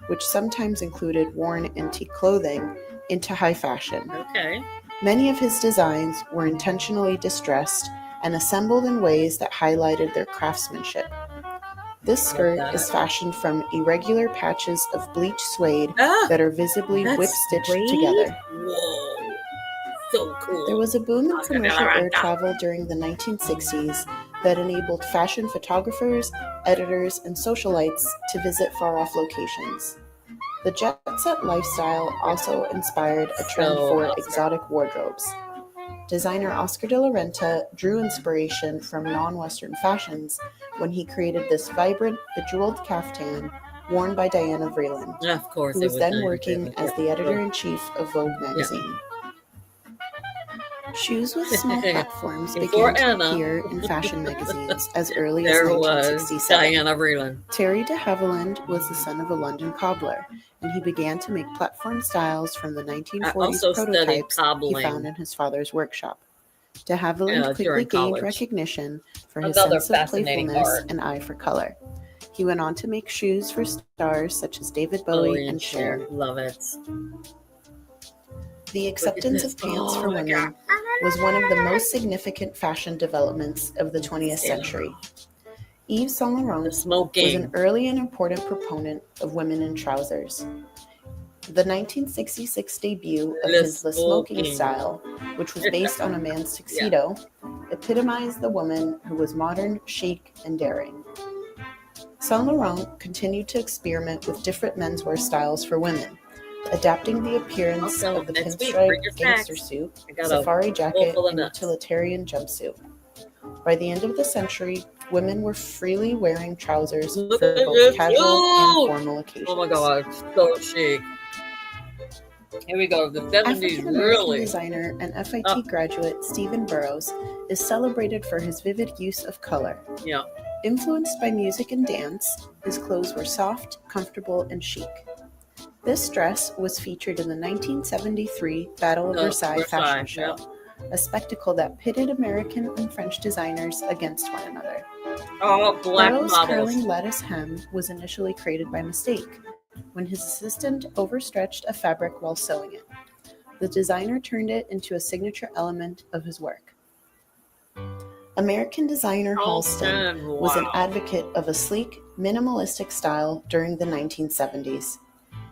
C: which sometimes included worn antique clothing, into high fashion.
A: Okay.
C: Many of his designs were intentionally distressed and assembled in ways that highlighted their craftsmanship. This skirt
A: that.
C: is fashioned from irregular patches of bleached suede
A: Ah,
C: that are visibly
A: that's
C: whip-stitched
A: suede?
C: together.
A: Whoa. So cool.
C: There was a boom in
A: Oscar de la
C: commercial air
A: Renta.
C: travel during the 1960s that enabled fashion photographers, editors, and socialites to visit far-off locations. The jet-set lifestyle also inspired a trend
A: So
C: for
A: Oscar.
C: exotic wardrobes. Designer Oscar de la Renta drew inspiration from non-Western fashions when he created this vibrant, bejeweled caftan worn by Diana Vreeland,
A: Of course,
C: who
A: it
C: was then
A: Diana
C: working
A: Vreeland.
C: as
A: Yeah.
C: the editor-in-chief of Vogue magazine. Shoes with small platforms
A: Before
C: began to
A: Anna.
C: appear in fashion magazines as early as
A: There was
C: 1967.
A: Diana Vreeland.
C: Terry de Havilland was the son of a London cobbler, and he began to make platform styles from the
A: I
C: 1940s
A: also studied
C: prototypes he
A: cobbling.
C: found in his father's workshop. De Havilland quickly
A: during
C: gained
A: college.
C: recognition for his
A: Another
C: sense of
A: fascinating
C: playfulness
A: art.
C: and eye for color. He went on to make shoes for stars such as David Bowie and Cher.
A: Love it.
C: The acceptance
A: this.
C: of pants
A: Oh
C: for
A: my
C: women was one of the most significant fashion developments of the 20th century. Yves Saint
A: The
C: Laurent was
A: smoking.
C: an early and important proponent of women in trousers. The 1966 debut of
A: Le
C: his Le Smoking
A: Smoking.
C: style, which was based on a man's tuxedo, epitomized the woman who was modern, chic, and daring. Saint Laurent continued to experiment with different menswear styles for women, adapting the appearance
A: Also,
C: of the
A: next week, bring your
C: pinstripe gangster
A: snacks.
C: suit,
A: I got a
C: safari jacket,
A: full of
C: and
A: nuts.
C: utilitarian jumpsuit. By the end of the century, women were freely wearing trousers
A: Look
C: for
A: at
C: both
A: this
C: casual and
A: suit!
C: formal occasions.
A: Oh my god, so chic. Here we go. The 70s,
C: African-American
A: really.
C: designer and FIT
A: Oh.
C: graduate Stephen Burrows is celebrated for his vivid use of color.
A: Yeah.
C: Influenced by music and dance, his clothes were soft, comfortable, and chic. This dress was featured in the 1973 Battle of Versailles fashion show, a spectacle that pitted American and French designers against one another.
A: All black
C: Burrows'
A: models.
C: curling lattice hem was initially created by mistake, when his assistant overstretched a fabric while sewing it. The designer turned it into a signature element of his work. American designer Halston was an advocate of a sleek, minimalistic style during the 1970s.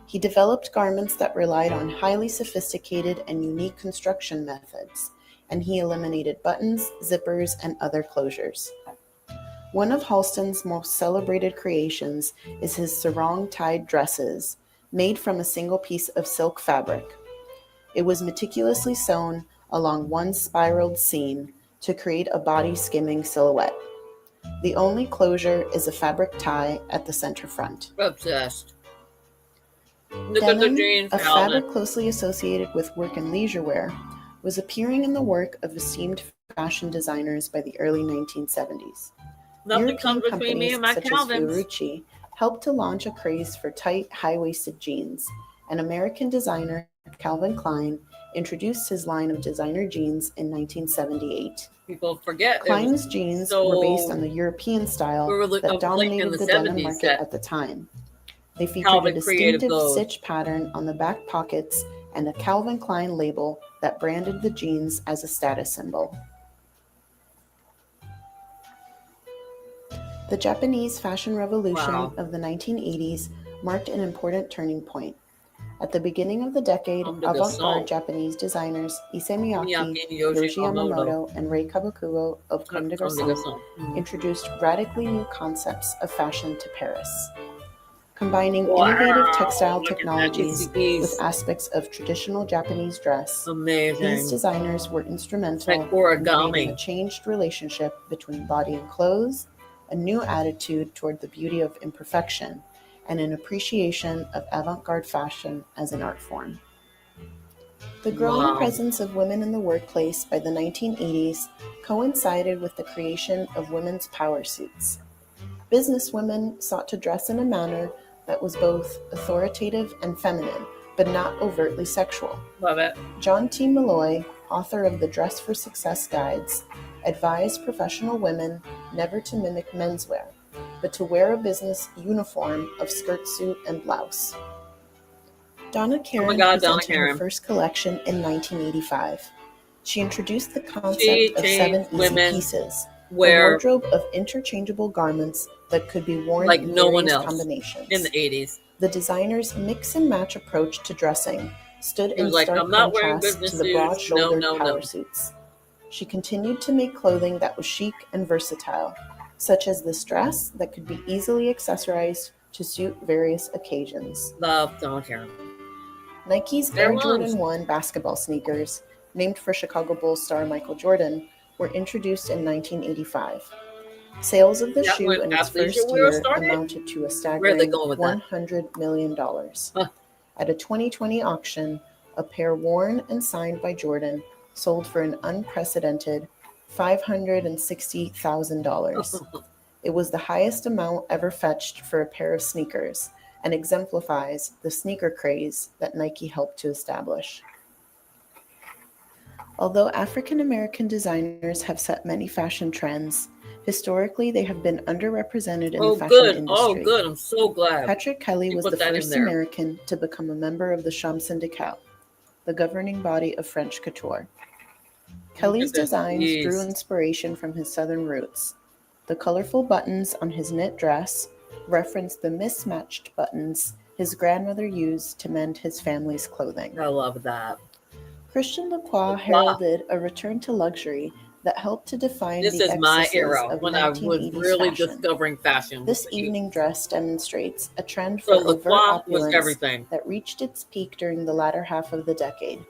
C: He developed garments that relied on highly sophisticated and unique construction methods, and he eliminated buttons, zippers, and other closures. One of Halston's most celebrated creations is his sarong-tied dresses, made from a single piece of silk fabric. It was meticulously sewn along one spiraled seam to create a body-skimming silhouette. The only closure is a fabric tie at the center front.
A: Obsessed. Look at the
C: Denim,
A: jeans
C: a
A: helmet.
C: fabric closely associated with work and leisure wear, was appearing in the work of esteemed fashion designers by the early 1970s.
A: Nothing
C: European
A: comes between me
C: companies
A: and my
C: such as
A: Calvins.
C: Fiorucci helped to launch a craze for tight, high-waisted jeans, and American designer Calvin Klein introduced his line of designer jeans in 1978.
A: People forget it was
C: Klein's jeans were based on the European style
A: we were late
C: that
A: in
C: dominated
A: the
C: the denim
A: 70s
C: market
A: that
C: at the time. They featured
A: Calvin
C: a
A: created
C: distinctive
A: those.
C: stitch pattern on the back pockets and a Calvin Klein label that branded the jeans as a status symbol. The Japanese fashion revolution
A: Wow.
C: of the 1980s marked an important turning point. At the beginning of the decade,
A: Comme des
C: avant-garde
A: Garçons.
C: Japanese designers Issey Miyake,
A: Miyake and Yohji
C: Yohji Yamamoto, and Rei Kawakubo of Comme des
A: Comme des
C: Garçons
A: Garçons.
C: introduced radically new concepts of fashion to Paris. Combining
A: Wow.
C: innovative textile
A: Look at that.
C: technologies
A: It's
C: with aspects of traditional Japanese dress, these
A: amazing.
C: designers were instrumental
A: Like
C: in creating a
A: origami.
C: changed relationship between body and clothes, a new attitude toward the beauty of imperfection, and an appreciation of avant-garde fashion as an art form. The growing
A: Wow.
C: presence of women in the workplace by the 1980s coincided with the creation of women's power suits. Businesswomen sought to dress in a manner that was both authoritative and feminine, but not overtly sexual.
A: Love it.
C: John T. Malloy, author of the Dress for Success Guides, advised professional women never to mimic menswear, but to wear a business uniform of skirt suit and blouse. Donna Karan
A: God, Donna
C: presented
A: Karan.
C: her first collection in 1985. She introduced the
A: She
C: concept of 7
A: changed
C: easy
A: women
C: pieces, a
A: Where
C: wardrobe of interchangeable garments that could be worn
A: like
C: in
A: no one
C: various
A: else
C: combinations.
A: in the 80s.
C: The designer's mix and match approach to dressing stood
A: He
C: in
A: was like,
C: stark
A: I'm not wearing
C: contrast
A: business
C: to the
A: suits.
C: broad-shouldered
A: No.
C: power suits. She continued to make clothing that was chic and versatile, such as this dress that could be easily accessorized to suit various occasions.
A: Love Donna Karan.
C: Nike's
A: Air
C: Air
A: Ones.
C: Jordan 1 basketball sneakers, named for Chicago Bulls star Michael Jordan, were introduced in 1985. Sales of the
A: Yeah,
C: shoe
A: when
C: in its
A: Athleisure
C: first
A: Wear
C: year
A: started?
C: amounted to a
A: Where are they
C: staggering
A: going with that?
C: $100 million.
A: Huh.
C: At a 2020 auction, a pair worn and signed by Jordan sold for an unprecedented $560,000. It was the highest amount ever fetched for a pair of sneakers and exemplifies the sneaker craze that Nike helped to establish. Although African American designers have set many fashion trends, historically they have been underrepresented in the fashion industry.
A: Oh, good. I'm so glad.
C: Patrick Kelly
A: You
C: was
A: put
C: the
A: that in
C: first
A: there.
C: American to become a member of the Chambre Syndicale, the governing body of French couture. Kelly's
A: this.
C: designs
A: Jeez.
C: drew inspiration from his southern roots. The colorful buttons on his knit dress reference the mismatched buttons his grandmother used to mend his family's clothing.
A: I love that.
C: Christian Lacroix heralded a return to luxury that helped to define
A: This
C: the
A: is my
C: excesses
A: era
C: of
A: when I was
C: 1980s
A: really
C: fashion.
A: discovering fashion.
C: This evening dress demonstrates a trend
A: So
C: for overt
A: Lacroix was
C: opulence
A: everything.
C: that reached its peak during the latter half of the decade.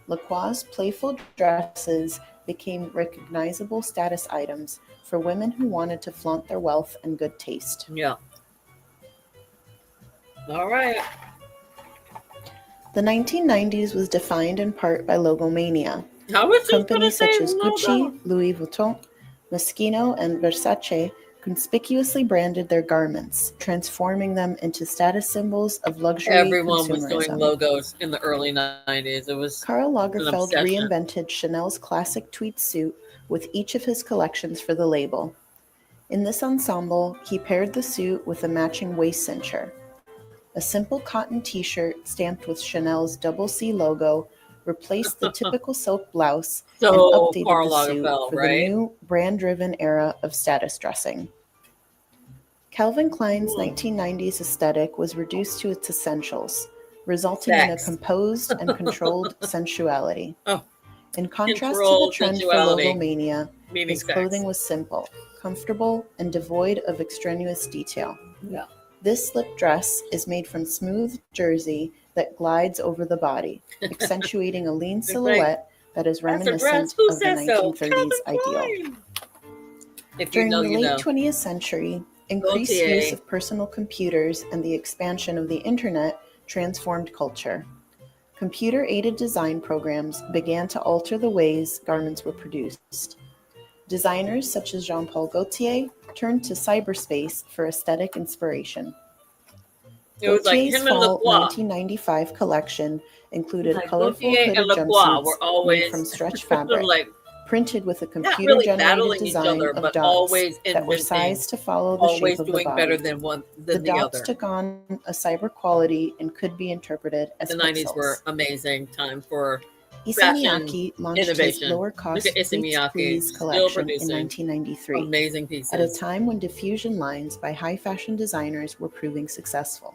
C: Lacroix's playful dresses became recognizable status items for women who wanted to flaunt their wealth and good taste.
A: Yeah. All right.
C: The 1990s was defined in part by logomania.
A: I was just going to
C: Companies
A: say
C: such as
A: logo.
C: Gucci, Louis Vuitton, Moschino, and Versace conspicuously branded their garments, transforming them into status symbols of luxury
A: Everyone was
C: consumerism.
A: doing logos in the early 90s. It was
C: Karl Lagerfeld
A: obsession.
C: reinvented Chanel's classic tweed suit with each of his collections for the label. In this ensemble, he paired the suit with a matching waist cincher. A simple cotton t-shirt stamped with Chanel's double C logo replaced the typical silk blouse and
A: so
C: updated
A: Karl
C: the suit
A: Lagerfeld,
C: for
A: right?
C: the new brand-driven era of status dressing. Calvin Klein's 1990s aesthetic was reduced to its essentials, resulting in a
A: Sex.
C: composed and controlled sensuality.
A: Oh,
C: In contrast to the
A: controlled
C: trend for
A: sensuality,
C: logomania,
A: meaning
C: his
A: sex.
C: clothing was simple, comfortable, and devoid of extraneous detail.
A: Yeah.
C: This slip dress is made from smooth jersey that glides over the body, accentuating a lean silhouette that is
A: That's a dress.
C: reminiscent
A: Who
C: of the
A: says so?
C: 1930s
A: Calvin
C: ideal.
A: Klein. If you
C: During
A: know,
C: the
A: you
C: late
A: know.
C: 20th century, increased
A: Gaultier.
C: use of personal computers and the expansion of the internet transformed culture. Computer-aided design programs began to alter the ways garments were produced. Designers such as Jean-Paul Gaultier turned to cyberspace for aesthetic inspiration.
A: It was like
C: Gaultier's
A: him and
C: fall
A: Lacroix.
C: 1995 collection included
A: Like
C: colorful
A: Gaultier
C: hooded
A: and Lacroix
C: jumpsuits
A: were
C: made
A: always
C: from stretch fabric,
A: like
C: printed with a
A: not really
C: computer-generated
A: battling each
C: design
A: other,
C: of
A: but
C: dots
A: always
C: that were
A: inventing,
C: sized to follow the shape
A: always
C: of the
A: doing
C: body.
A: better than
C: The
A: the
C: dots
A: other.
C: took on a cyber quality and could be interpreted as
A: The 90s were
C: pixels.
A: amazing time for
C: Issey
A: fashion
C: Miyake launched his
A: innovation. Look
C: lower-cost
A: at Issey
C: Pleats
A: Miyake,
C: Please
A: still
C: collection in
A: producing
C: 1993,
A: amazing
C: at a
A: pieces.
C: time when diffusion lines by high-fashion designers were proving successful.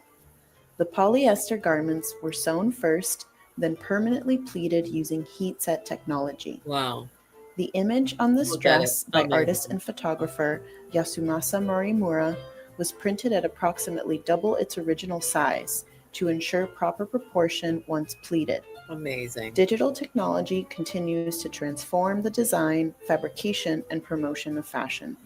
C: The polyester garments were sewn first, then permanently pleated using heat-set technology.
A: Wow.
C: The image on this
A: Look at it.
C: dress by
A: Amazing.
C: artist and photographer Yasumasa Morimura was printed at approximately double its original size to ensure proper proportion once pleated.
A: Amazing.
C: Digital technology continues to transform the design, fabrication, and promotion of fashion.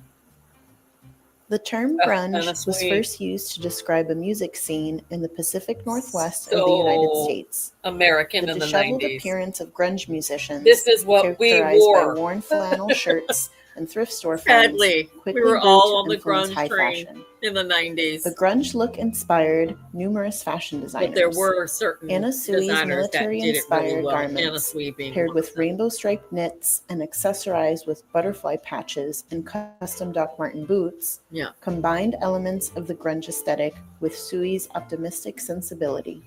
C: The term
A: Kinda
C: grunge was
A: sweet.
C: first used to describe a music scene in the Pacific Northwest of the United
A: So
C: States.
A: American
C: The
A: in the
C: disheveled
A: 90s.
C: appearance of grunge musicians,
A: This is what we
C: characterized by
A: wore.
C: worn flannel shirts and thrift store finds,
A: Sadly,
C: quickly
A: we were
C: grew
A: all
C: to
A: on the
C: influence
A: grunge
C: high
A: train
C: fashion.
A: in the 90s.
C: The grunge look inspired numerous fashion
A: But there
C: designers.
A: were certain
C: Anna Sui's
A: designers that did it really
C: military-inspired
A: well. Anna
C: garments,
A: Sui being
C: paired
A: one
C: with
A: of them.
C: rainbow-striped knits and accessorized with butterfly patches and custom Doc Marten boots,
A: Yeah.
C: combined elements of the grunge aesthetic with Sui's optimistic sensibility.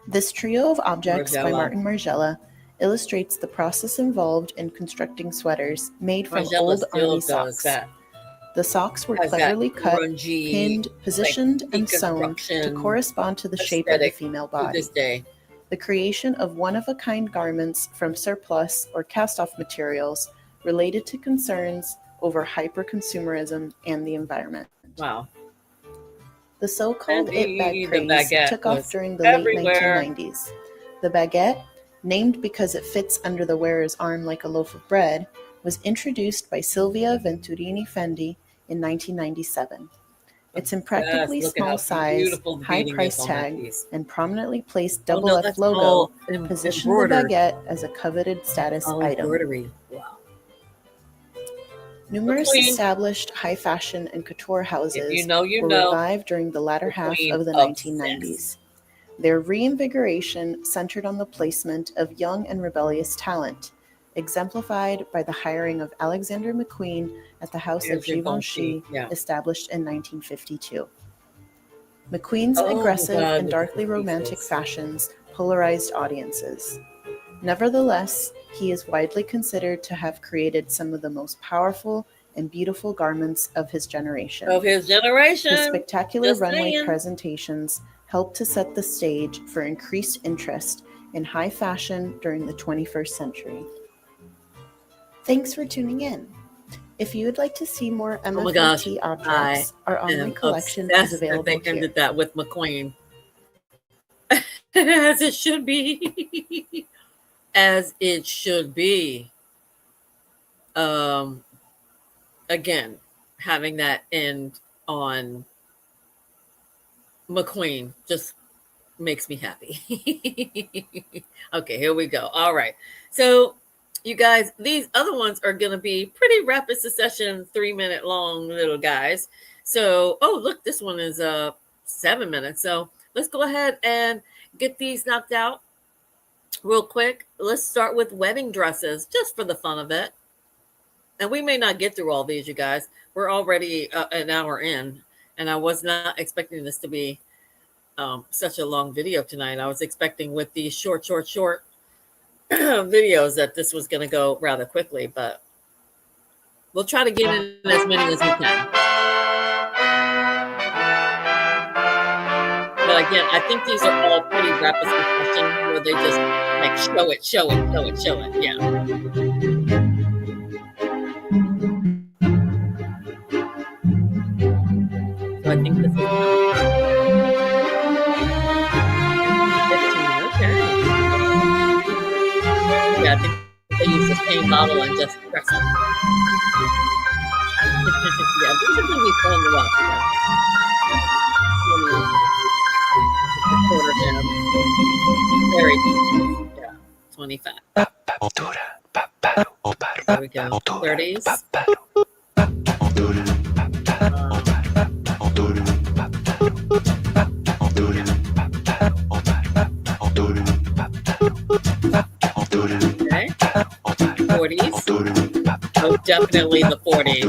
C: This trio of objects by
A: Margiela.
C: Martin Margiela illustrates the process involved in constructing sweaters made from
A: Margiela
C: old
A: still
C: army
A: does
C: socks.
A: that.
C: The socks were
A: Has that
C: cleverly cut,
A: grungy,
C: pinned, positioned, and sewn to
A: deconstruction
C: correspond to the shape of the
A: aesthetic
C: female
A: to
C: body.
A: this day.
C: The creation of one-of-a-kind garments from surplus or cast-off materials related to concerns over hyper-consumerism and the environment.
A: Wow.
C: The so-called it bag
A: Indeed, the
C: craze
A: baguette
C: took
A: was
C: off during the late
A: everywhere.
C: 1990s. The baguette, named because it fits under the wearer's arm like a loaf of bread, was introduced by Silvia Venturini Fendi in 1997. Its impractically
A: Yes, look at
C: small
A: how
C: size,
A: beautiful the
C: high
A: beading
C: price
A: is on that
C: tag,
A: piece.
C: and prominently placed
A: Oh
C: double
A: no,
C: F
A: that's
C: logo
A: all
C: positioned the
A: embroidered.
C: baguette as a coveted status
A: All
C: item.
A: embroidery. Wow.
C: Numerous
A: McQueen.
C: established high fashion and couture
A: If
C: houses
A: you know, you
C: were
A: know.
C: revived during the latter half
A: McQueen
C: of the
A: obsessed.
C: 1990s. Their reinvigoration centered on the placement of young and rebellious talent, exemplified by the hiring of Alexander McQueen at the House of Givenchy,
A: Yeah.
C: established in 1952. McQueen's
A: Oh my
C: aggressive
A: God,
C: and
A: look at
C: darkly
A: the
C: romantic
A: pieces.
C: fashions polarized audiences. Nevertheless, he is widely considered to have created some of the most powerful and beautiful garments of his generation.
A: Of his generation.
C: His spectacular
A: Just
C: runway
A: saying.
C: presentations helped to set the stage for increased interest in high fashion during the 21st century. Thanks for tuning in. If you would like to see more
A: Oh my gosh,
C: MFT objects, our online
A: I'm
C: collection
A: obsessed
C: is
A: that
C: available
A: they
C: here.
A: ended that with McQueen. As it should be. As it should be. Again, having that end on McQueen just makes me happy. Okay, here we go. All right. So, you guys, these other ones are going to be pretty rapid succession, 3-minute long little guys. So, oh, look, this one is 7 minutes. So, let's go ahead and get these knocked out real quick. Let's start with wedding dresses, just for the fun of it. And we may not get through all these, you guys. We're already an hour in, and I was not expecting this to be such a long video tonight. I was expecting with these short videos that this was going to go rather quickly, but we'll try to get in as many as we can. But again, I think these are all pretty rapid succession where they just like show it. Yeah. So I think this is 15. Okay. Yeah, I think they use the same model and just press it. Yeah, these are going to be fun to watch. Quarter hem. Very good. Yeah, 25. There we go. 30s. Okay. 40s. Oh, definitely the 40s.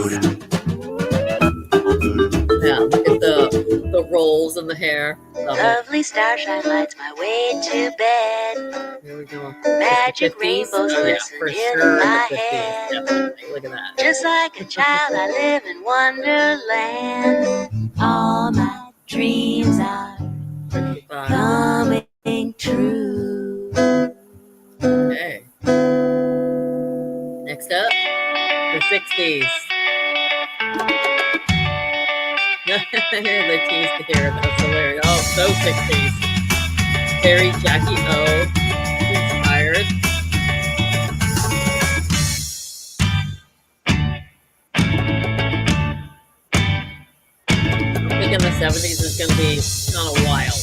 A: Yeah, look at the rolls in the hair. Love it.
D: Lovely starshine lights my way to bed.
A: Here we go.
D: Magic
A: 50s?
D: rainbows
A: Oh, yeah,
D: glisten
A: for
D: in
A: sure
D: my
A: the 50s.
D: head.
A: Definitely. Look at that.
D: Just like a child, I live in wonderland. All my dreams are
A: 55.
D: coming true.
A: Okay. Next up, the 60s. The teased the hair. That's hilarious. Oh, so 60s. Very Jackie O inspired. I'm thinking the 70s is going to be kind of wild.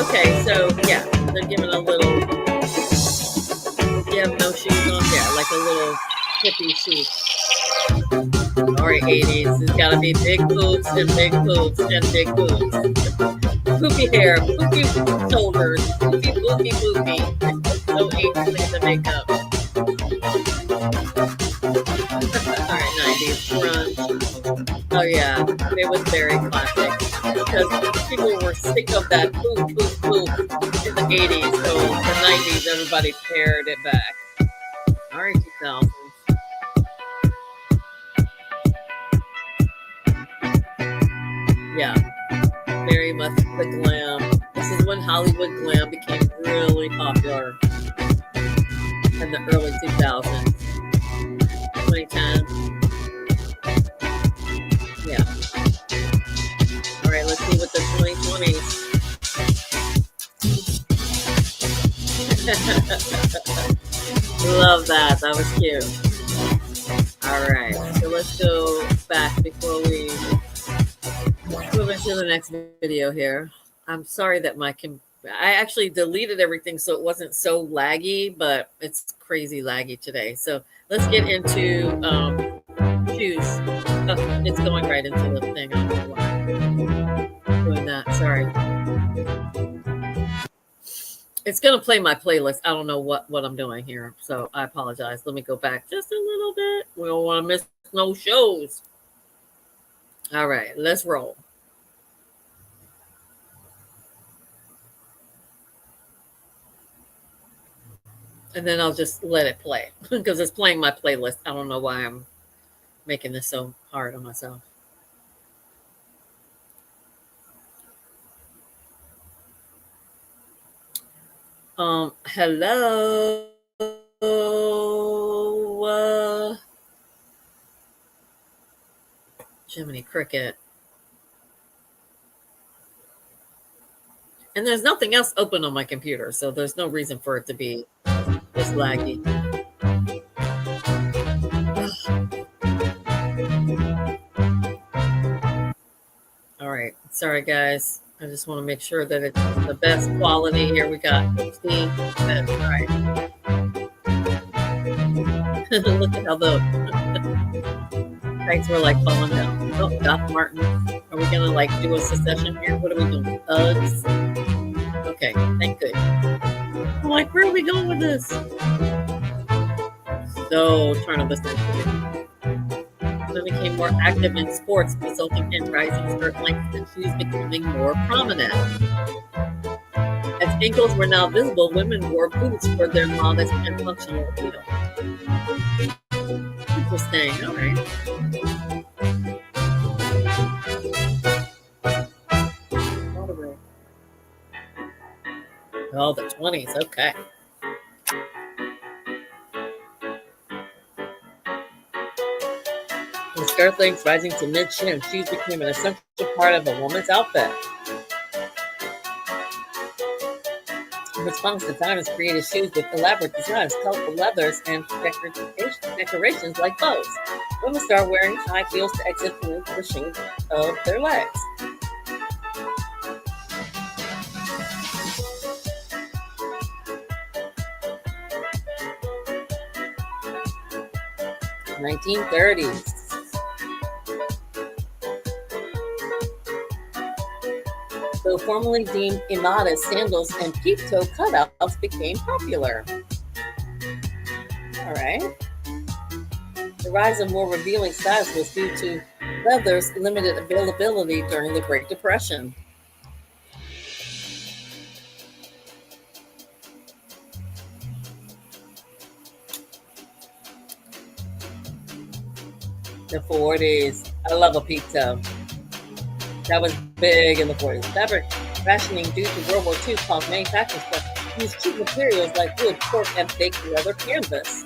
A: Okay, so yeah, they're giving a little. You have no shoes on? Yeah, like a little hippie shoes. All right, 80s. It's got to be big boots and big boots and big boots. Poofy hair, poofy shoulders, poofy, poofy, poofy. No 80s in the makeup. All right, 90s. Grunge. Oh, yeah. It was very classic. Because people were sick of that poof, poof, poof in the 80s. So the 90s, everybody pared it back. All right, 2000s. Yeah, very much the glam. This is when Hollywood glam became really popular in the early 2000s. 2010. Yeah. All right, let's see what the 2020s. Love that. That was cute. All right, so let's go back before we move into the next video here. I'm sorry that I actually deleted everything so it wasn't so laggy, but it's crazy laggy today. So let's get into shoes. Oh, it's going right into the thing. I don't know why I'm doing that. Sorry. It's going to play my playlist. I don't know what I'm doing here, so I apologize. Let me go back just a little bit. We don't want to miss no shows. All right, let's roll. And then I'll just let it play because it's playing my playlist. I don't know why I'm making this so hard on myself. Hello. Jiminy Cricket. And there's nothing else open on my computer, so there's no reason for it to be this laggy. All right. Sorry, guys. I just want to make sure that it's the best quality. Here we got 15. That's right. Look at how the kites were like falling down. Oh, Doc Martin. Are we going to like do a secession here? What are we doing? Uggs? Okay. Thank goodness. I'm like, where are we going with this? So, turn of the century. Women became more active in sports, resulting in rising skirt lengths and shoes becoming more prominent. As ankles were now visible, women wore boots for their modest and functional appeal. Interesting. All right. Oh, the 20s. Okay. The skirt lengths rising to mid-shin, shoes became an essential part of a woman's outfit. In response, designers created shoes with elaborate designs, colorful leathers, and decorations like bows. Women started wearing high heels to exit the shape of their legs. 1930s. Though formerly deemed immodest, sandals and peep-toe cutouts became popular. All right. The rise of more revealing styles was due to leather's limited availability during the Great Depression. The 40s. I love a peep-toe. That was big in the 40s. Fabric rationing due to World War II caused manufacturers to use cheap materials like wood, cork, and baked leather canvas.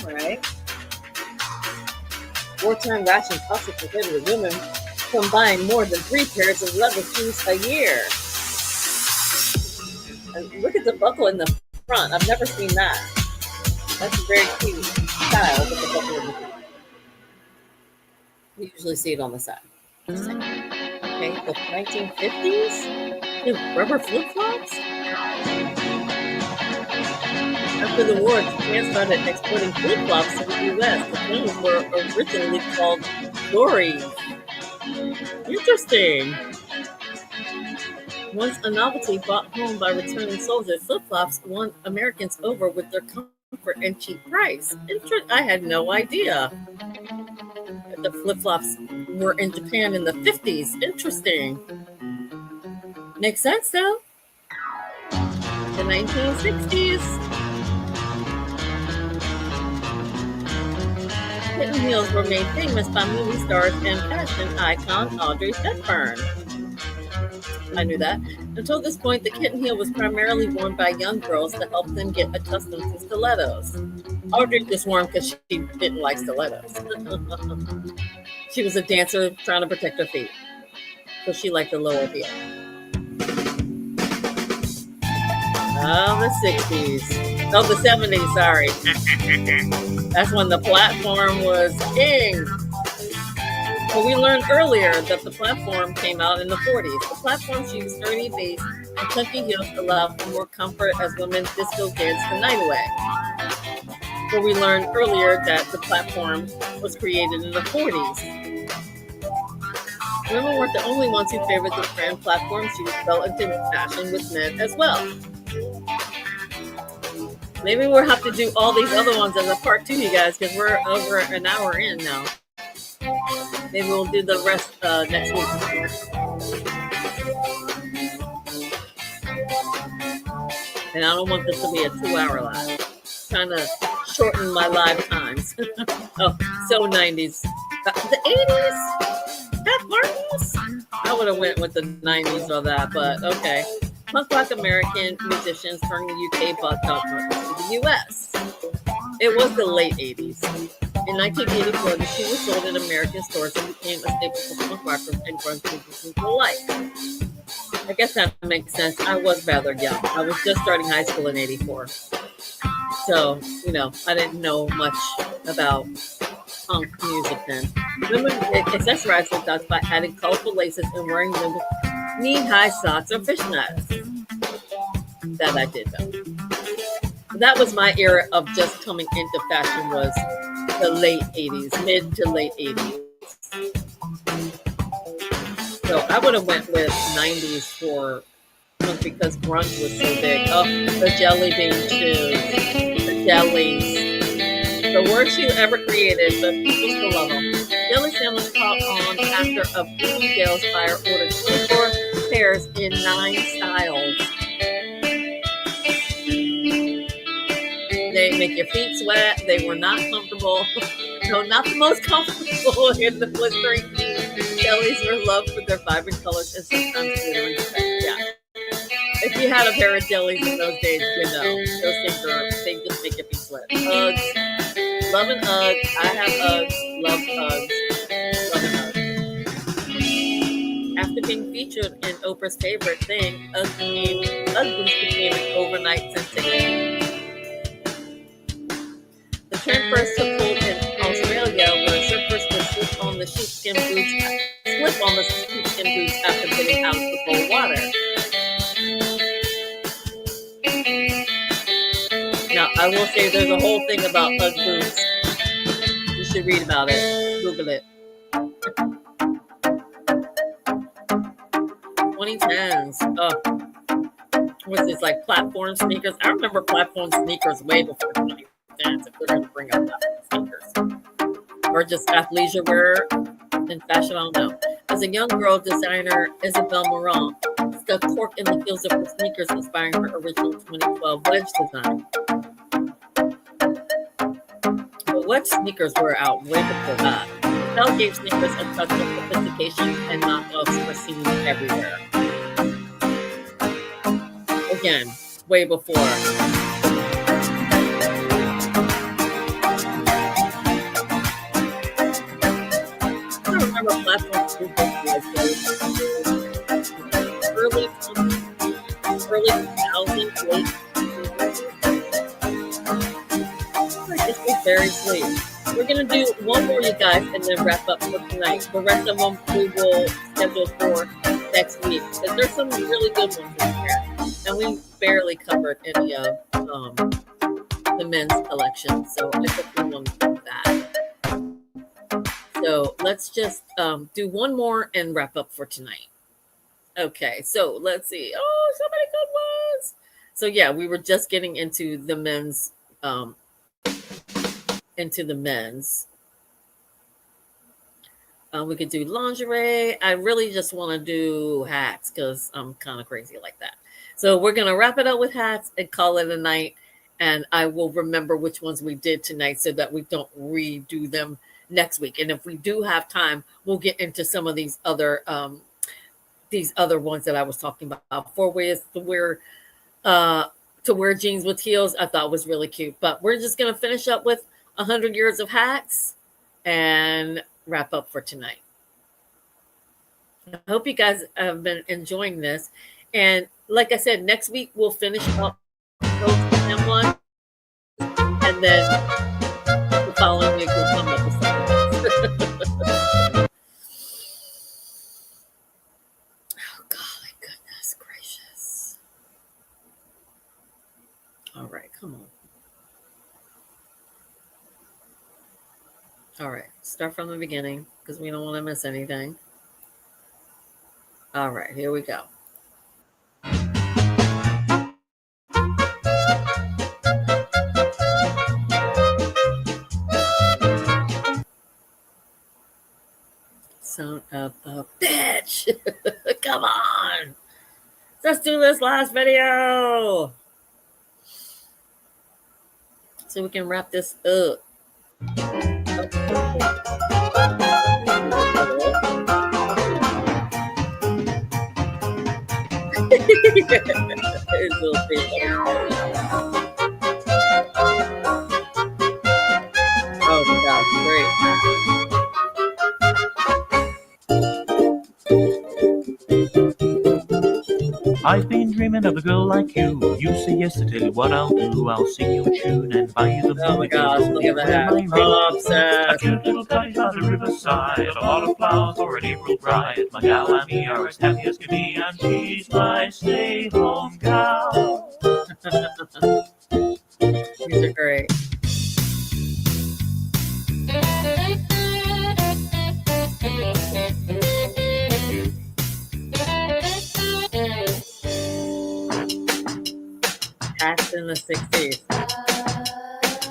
A: All right. Wartime rations also prohibited women from buying more than 3 pairs of leather shoes a year. And look at the buckle in the front. I've never seen that. That's a very cute style with the buckle in the front. We usually see it on the side. Okay, the 1950s? The rubber flip-flops? After the war, Japan started exporting flip-flops to the U.S. The clothes were originally called dories. Interesting. Once a novelty brought home by returning soldiers, flip-flops won Americans over with their comfort and cheap price. I had no idea that the flip-flops were in Japan in the 50s. Interesting. Makes sense, though. The 1960s. Kitten heels were made famous by movie stars and fashion icon Audrey Hepburn. I knew that. Until this point, the kitten heel was primarily worn by young girls to help them get accustomed to stilettos. Audrey just wore them because she didn't like stilettos. She was a dancer trying to protect her feet, so she liked the lower heel. Oh, the 60s. Oh, the 70s, sorry. That's when the platform was king. Well, we learned earlier that the platform came out in the 40s. The platforms used sturdy base and chunky heels to allow for more comfort as women disco danced the night away. But we learned earlier that the platform was created in the 40s. Women weren't the only ones who favored the trend. Platform shoes fell into fashion with men as well. Maybe we'll have to do all these other ones as a part 2, you guys, because we're over an hour in now. Maybe we'll do the rest next week. And I don't want this to be a 2-hour live. Trying to shorten my live times. Oh, so 90s. The 80s? That Martins? I would have went with the 90s or that, but okay. Punk rock American musicians turned the UK brought punk rock to the US. It was the late 80s. In 1984, the shoe was sold in American stores and became a staple for punk rockers and grunge musicians alike. I guess that makes sense. I was rather young. I was just starting high school in 84. So, I didn't know much about punk music then. Women accessorized their ducks by adding colorful laces and wearing them with knee-high socks or fishnets. That I did, though. That was my era of just coming into fashion, was the late 80s, mid to late 80s. So I would have went with 90s for punk because grunge was so big. Oh, the jelly bean shoes, the jellies, the worst shoe ever created, but people still love them. Jelly sandals caught on after a Bloomingdale's buyer ordered 24 pairs in 9 styles. They make your feet sweat. They were not comfortable. No, not the most comfortable in the blistering heat. Jellies were loved for their vibrant colors and sometimes glittering effects. Yeah. If you had a pair of jellies in those days, those things they just make your feet sweat. Uggs. Loving Uggs. I have Uggs. Love Uggs. Loving Uggs. After being featured in Oprah's Favorite Thing, Ugg boots became an overnight sensation. The trend first took hold in Australia, where surfers would slip on the sheepskin boots after getting out of the cold water. Now, I will say there's a whole thing about Ugg boots. You should read about it. Google it. 2010s. Was this like platform sneakers? I remember platform sneakers way before 2010s. If we're going to bring up platform sneakers, or just athleisure wear in fashion, I don't know. As a young girl, designer Isabel Marant stuck cork in the heels of her sneakers, inspiring her original 2012 wedge design. But wedge sneakers were out way before that. Bell gave sneakers a touch of sophistication, and knockoffs were seen everywhere. Again, way before. I don't remember platform sneakers like early 2000s, late. This was very sweet. We're gonna do one more, you guys, and then wrap up for tonight. The rest of them we will schedule for next week, because there's some really good ones in here, and we barely covered any of the men's collection, so I think we want to do that. So let's just do one more and wrap up for tonight. Okay, so let's see. Oh, so many good ones. So yeah, we were just getting into the men's. We could do lingerie. I really just want to do hats because I'm kind of crazy like that. So we're going to wrap it up with hats and call it a night. And I will remember which ones we did tonight so that we don't redo them next week. And if we do have time, we'll get into some of these other ones that I was talking about. 4 ways to wear jeans with heels, I thought was really cute. But we're just going to finish up with 100 years of hats and wrap up for tonight. I hope you guys have been enjoying this. And like I said, next week we'll finish up those one, and then the following week we'll come up with something else. Oh, golly, goodness gracious. All right, come on. All right, start from the beginning because we don't want to miss anything. All right, here we go. Son of a bitch. Come on. Let's do this last video so we can wrap this up. Oh my God, great.
E: I've been dreaming of a girl like you. You say yes to tell you what I'll do. I'll sing you a tune and buy you the
A: Oh my gosh, look at that. I'm obsessed.
E: A cute little cottage by the riverside, a lot of flowers for an April bride. My gal and me are as happy as can be, and she's my stay-home gal.
A: These are great. Hats in the 60s. I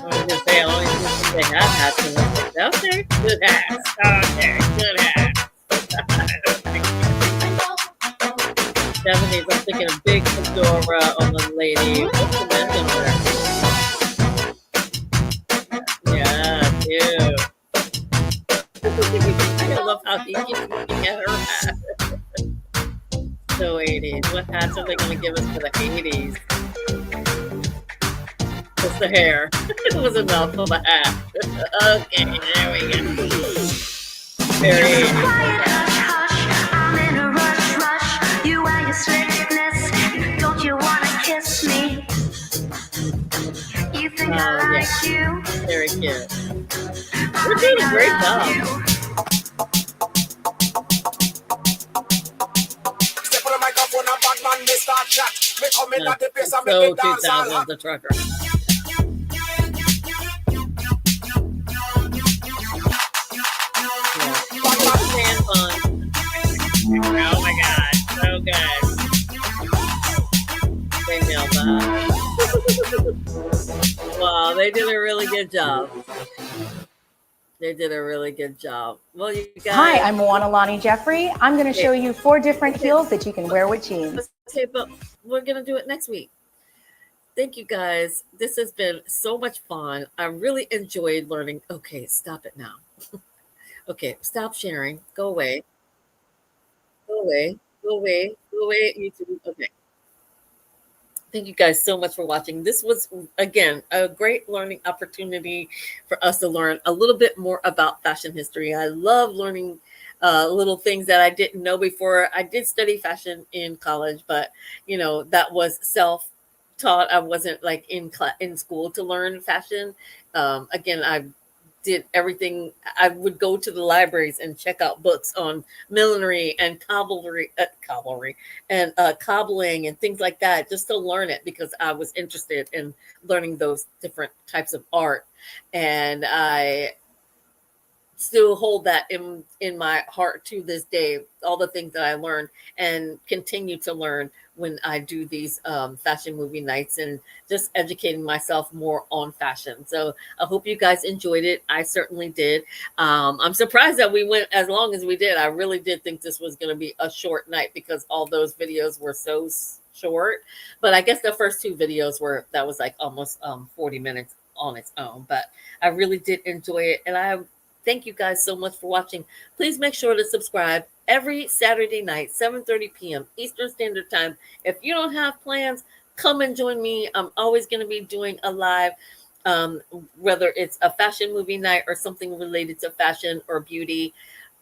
A: was gonna say, I only used to say hats in the 60s. Okay, good hats. Okay, good hats. 70s, I'm thinking a big fedora on the lady. What's the men in there? Yeah, dude. I love how he keeps looking at her hat. So 80s. What hats are they going to give us for the 80s? Just the hair. It was enough of a hat. Okay, there we go. Very 80s.
F: I'm in a rush. You and your slickness. Don't you want to kiss me? You think I like you?
A: Very cute. We're doing a great job. So 2000, the trucker. they did a really good job. They did a really good job. Well, you guys.
G: Hi, I'm Moana Lonnie Jeffrey. I'm going to show you 4 different heels that you can wear with jeans.
A: Okay, but we're going to do it next week. Thank you guys. This has been so much fun. I really enjoyed learning. Okay, stop it now. Okay, stop sharing. Go away. Go away. Go away. Go away. YouTube. Okay. Thank you guys so much for watching. This was, again, a great learning opportunity for us to learn a little bit more about fashion history. I love learning little things that I didn't know before. I did study fashion in college, but, you know, that was self-taught. I wasn't like in school to learn fashion. Again, I did everything. I would go to the libraries and check out books on millinery and cobblery and cobbling and things like that, just to learn it, because I was interested in learning those different types of art. And I still hold that in my heart to this day, all the things that I learned and continue to learn when I do these fashion movie nights, and just educating myself more on fashion. So I hope you guys enjoyed it. I certainly did. I'm surprised that we went as long as we did. I really did think this was going to be a short night, because all those videos were so short. But I guess the first 2 videos that was like almost 40 minutes on its own. But I really did enjoy it. And I thank you guys so much for watching. Please make sure to subscribe every Saturday night, 7:30 p.m. Eastern Standard Time. If you don't have plans, come and join me. I'm always going to be doing a live, whether it's a fashion movie night or something related to fashion or beauty.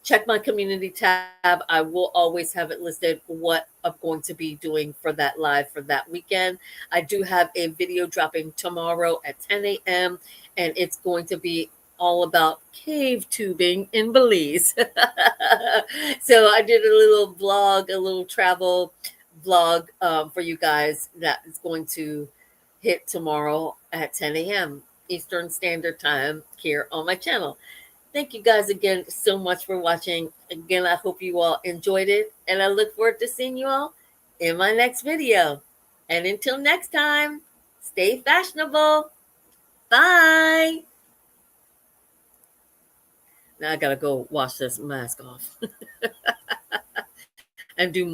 A: Check my community tab. I will always have it listed what I'm going to be doing for that live for that weekend. I do have a video dropping tomorrow at 10 a.m. and it's going to be all about cave tubing in Belize. So I did a little vlog, a little travel vlog for you guys that is going to hit tomorrow at 10 a.m. Eastern Standard Time here on my channel. Thank you guys again so much for watching. Again, I hope you all enjoyed it, and I look forward to seeing you all in my next video. And until next time, stay fashionable. Bye. Now I gotta go wash this mask off and do more.